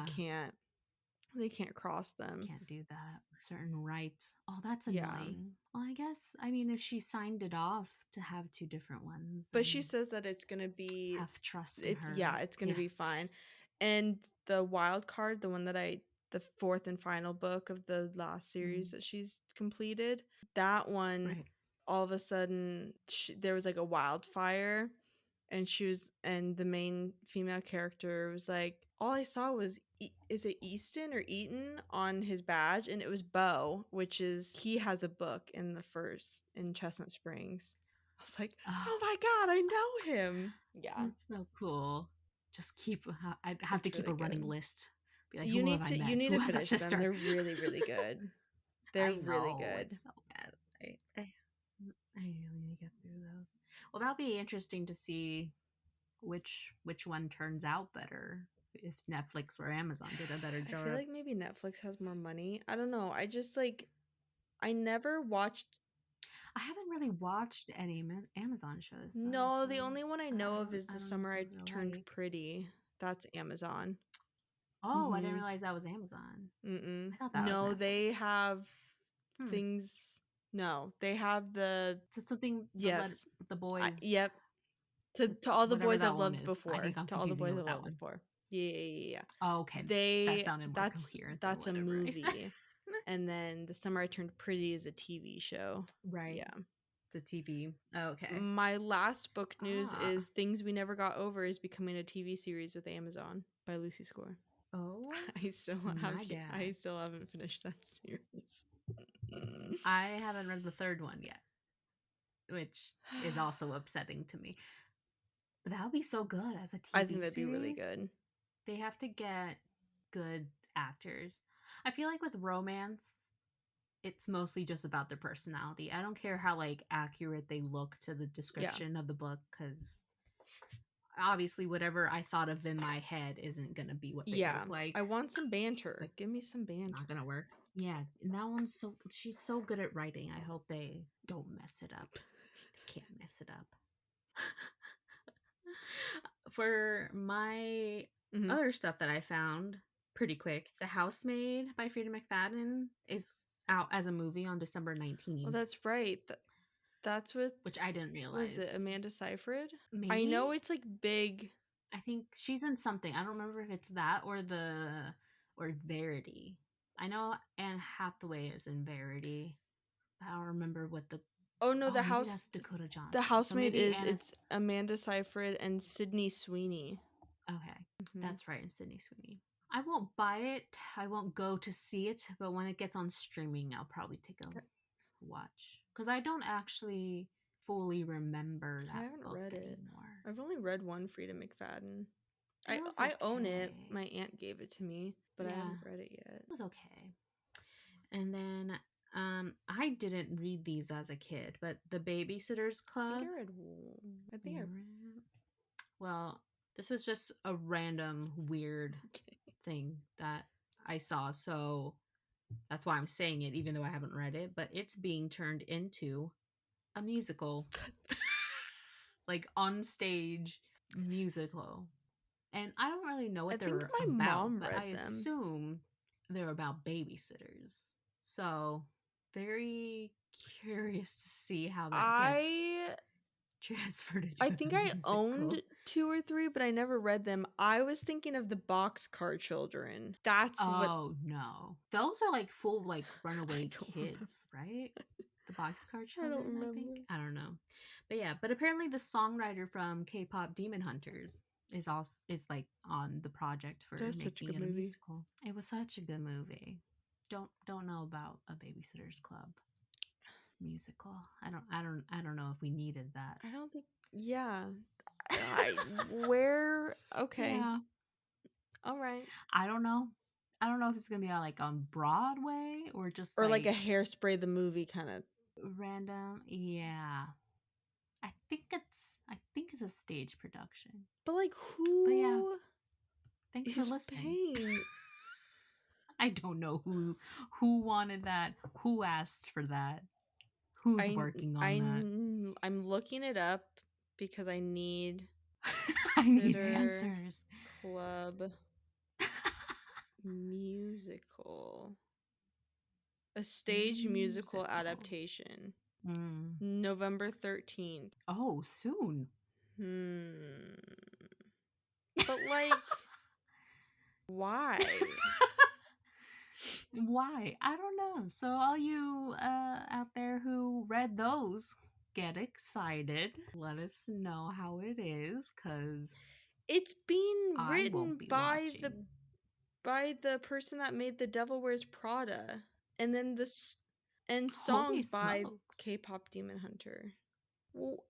they can't cross them. can't do that. Certain rights. Oh, that's Yeah. annoying. Well, I guess, I mean, if she signed it off to have two different ones, But she then says that it's gonna be have trust in it's her. yeah, it's gonna Yeah. be fine. And the wild card, the one that the fourth and final book of the last series Mm, that she's completed, that one right. all of a sudden there was like a wildfire and the main female character was like, all I saw was is it Easton or Eaton on his badge, and it was Bo, which is he has a book in Chestnut Springs. I was like, oh Oh, my god, I know him. Yeah, that's so cool. Just keep. I'd have to it's keep really a running good. list. Be like, who have I You met? need Who to has a finish them. sister? They're really, really good. They're I really know good. it's so bad. I really need to get through those. Well, that'll be interesting to see which one turns out better. If Netflix or Amazon did a better I feel job. like maybe Netflix has more money. I don't know. I just like I never watched. I haven't really watched any Amazon shows though, No, so the only one I know of is I The don't know Summer if I those are Turned like. Pretty. That's Amazon. Oh, I didn't Mhm. realize that was Amazon. Mm-mm. I thought that was No, they Netflix. have Hmm. things. No, they have the So something yes. the boys, Yep. To all the whatever boys that I've one loved is. I before. think I'm To all the confusing it boys with I've that loved one. before. Yeah, yeah, yeah, yeah. Oh, okay, that They sounded more coherent than that's a whatever I said. movie, and then The Summer I Turned Pretty is a TV show. Right, Yeah. the TV. Okay. My last book news is Ah. Things We Never Got Over is becoming a TV series with Amazon by Lucy Score. Oh Have my god. I still haven't finished that series. I haven't read the third one yet, which is also upsetting to me. But that would be so good as a I think TV that'd be really series. good. They have to get good actors. I feel like with romance, it's mostly just about their personality. I don't care how like accurate they look to the Yeah. description of the book cuz obviously whatever I thought of in my head isn't going to be what they Yeah. look like. I want some banter. Like Give me some banter. not going to work. Yeah, and that one's so she's so good at writing. I hope they don't mess it up. They can't mess it up. For my Hmm. other stuff that I found pretty quick, The Housemaid by Frida McFadden is out as a movie on December Oh, 19th, that's right. That's with, which I didn't was it realize. Amanda Seyfried? I Maybe? know it's like big. I think she's in something. I don't remember if it's that or Verity. I know Anne Hathaway is in Verity. I don't remember what the Oh no, oh maybe that's Dakota the Johnson. So housemaid maybe is Anna's it's Amanda Seyfried and Sydney Sweeney. okay. Hmm. That's right, in Sydney Sweeney. I won't buy it. I won't go to see it, but when it gets on streaming, I'll probably take a watch because I don't actually fully remember I that haven't book read it. anymore. I've only read one Frida McFadden. It was I own it. okay. My aunt gave it to me, but I Yeah, haven't read it yet. it was okay. And then I didn't read these as a kid, but The Babysitter's I think Club. I read. I think I. Well, this was just a random weird Okay. thing that I saw, so that's why I'm saying it, even though I haven't read it. But it's being turned into a musical, like on stage musical. And I don't really know I what think they're my about, mom but I read them. assume they're about babysitters. So, very curious to see how that gets I transferred I into think a I owned musical. 2 or 3, but I never read them. I was thinking of the Boxcar Children. That's what Oh no. Those are like full like I runaway don't remember. kids, right? The Boxcar I don't Children, I think. remember. I don't know. But yeah, but apparently the songwriter from K-pop Demon Hunters is like on the project That for was such a making good it a movie. musical. It was such a good movie. Don't know about a Babysitter's Club musical. I don't know if we needed that. I don't think yeah. I where okay. Yeah. All right. I don't know. I don't know if it's gonna be on like on Broadway or just Or like a like Hairspray the movie kind of. random. Yeah. I think it's a stage production. But like But yeah, who thanks for is listening. paying? I don't know who wanted that, who asked for that, who's I working I on that. I'm looking it up because I need I need Sitter answers. Club musical. A stage musical Musical. adaptation. Mm. November 13th. Oh, soon. Hmm. But like why? Why? I don't know. So all you out there who read those, get excited. Let us know how it is, because It's being I won't written be by the watching. person that made The Devil Wears Prada, and then this and Holy songs by smokes. K-pop Demon Hunter. Well,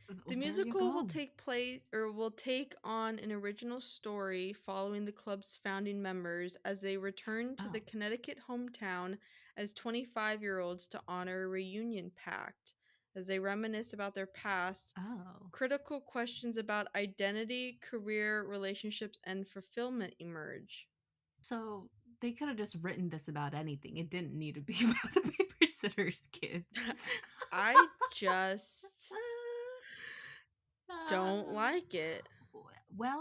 the There you musical will go. take place or will take on an original story following the club's founding members as they return to the Oh, Connecticut hometown as 25-year-olds to honor a reunion pact. As they reminisce about their past, oh. critical questions about identity, career, relationships, and fulfillment emerge. So they could have just written this about anything. It didn't need to be about the babysitter's kids. I just don't Uh, like it. well,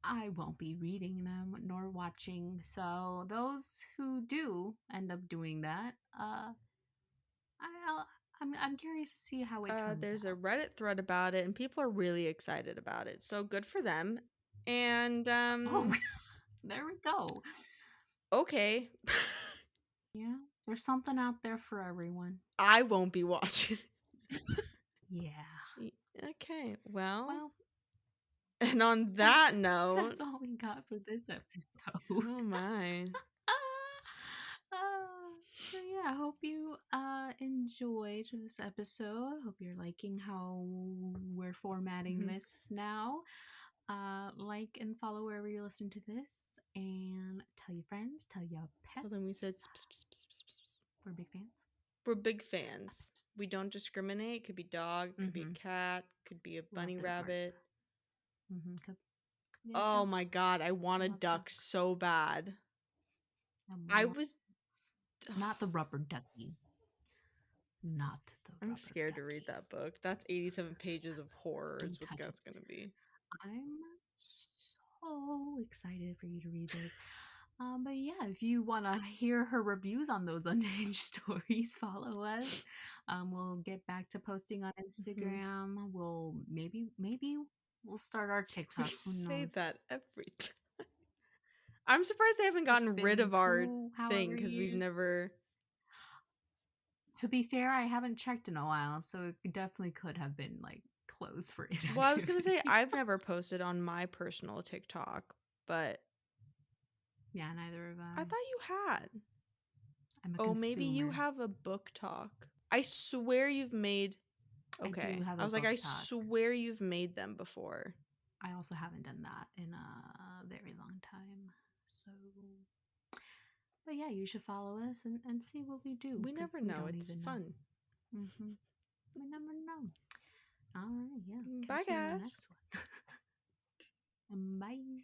I won't be reading them nor watching. So those who do end up doing that, I'll, I'm curious to see how it turns There's a out. Reddit thread about it, and people are really excited about it. So good for them. And Oh, there we go. okay, Yeah, there's something out there for everyone. I won't be watching. Yeah. Okay, well, Well, and on that that's note, all we got for this episode. oh my. Uh, so yeah, I hope you enjoyed this episode. Hope you're liking how we're formatting Mhm. this now. Like and follow wherever you listen to this, and tell your friends, tell your Tell them we said pets. We're big fans. we're big fans. We don't discriminate. Could be dog, could be a Mm-hmm. cat, could be a Love bunny those words. rabbit. Mm-hmm. Could be a Oh duck. my god, I want a Love duck ducks. so bad. And I more. was Not the rubber ducky. Not the I'm rubber scared to read ducky. that book. That's 87 pages of horror is Don't what touch it. that's going to be. I'm so excited for you to read this. But yeah, if you want to hear her reviews on those unhinged stories, follow us. We'll get back to posting on Mhm. Instagram. Maybe we'll start our We TikTok. Who say knows? that every time. I'm surprised they haven't It's gotten rid been of our who, thing however because we've years. never. To be fair, I haven't checked in a while, so it definitely could have been like closed for Well, I was going to say inactivity. I've never posted on my personal TikTok, but Yeah, neither have I I. thought you had. I'm a Oh, maybe you consumer. have a book talk. I swear you've made. I do Okay. have I a was like, book I talk. swear you've made them before. I also haven't done that in a very long time. So, but yeah, you should follow us and see what we do We because never we know. don't It's even know. fun. Hmm. We never know. All right, yeah. Bye, Catch you in the guys. next one. And bye.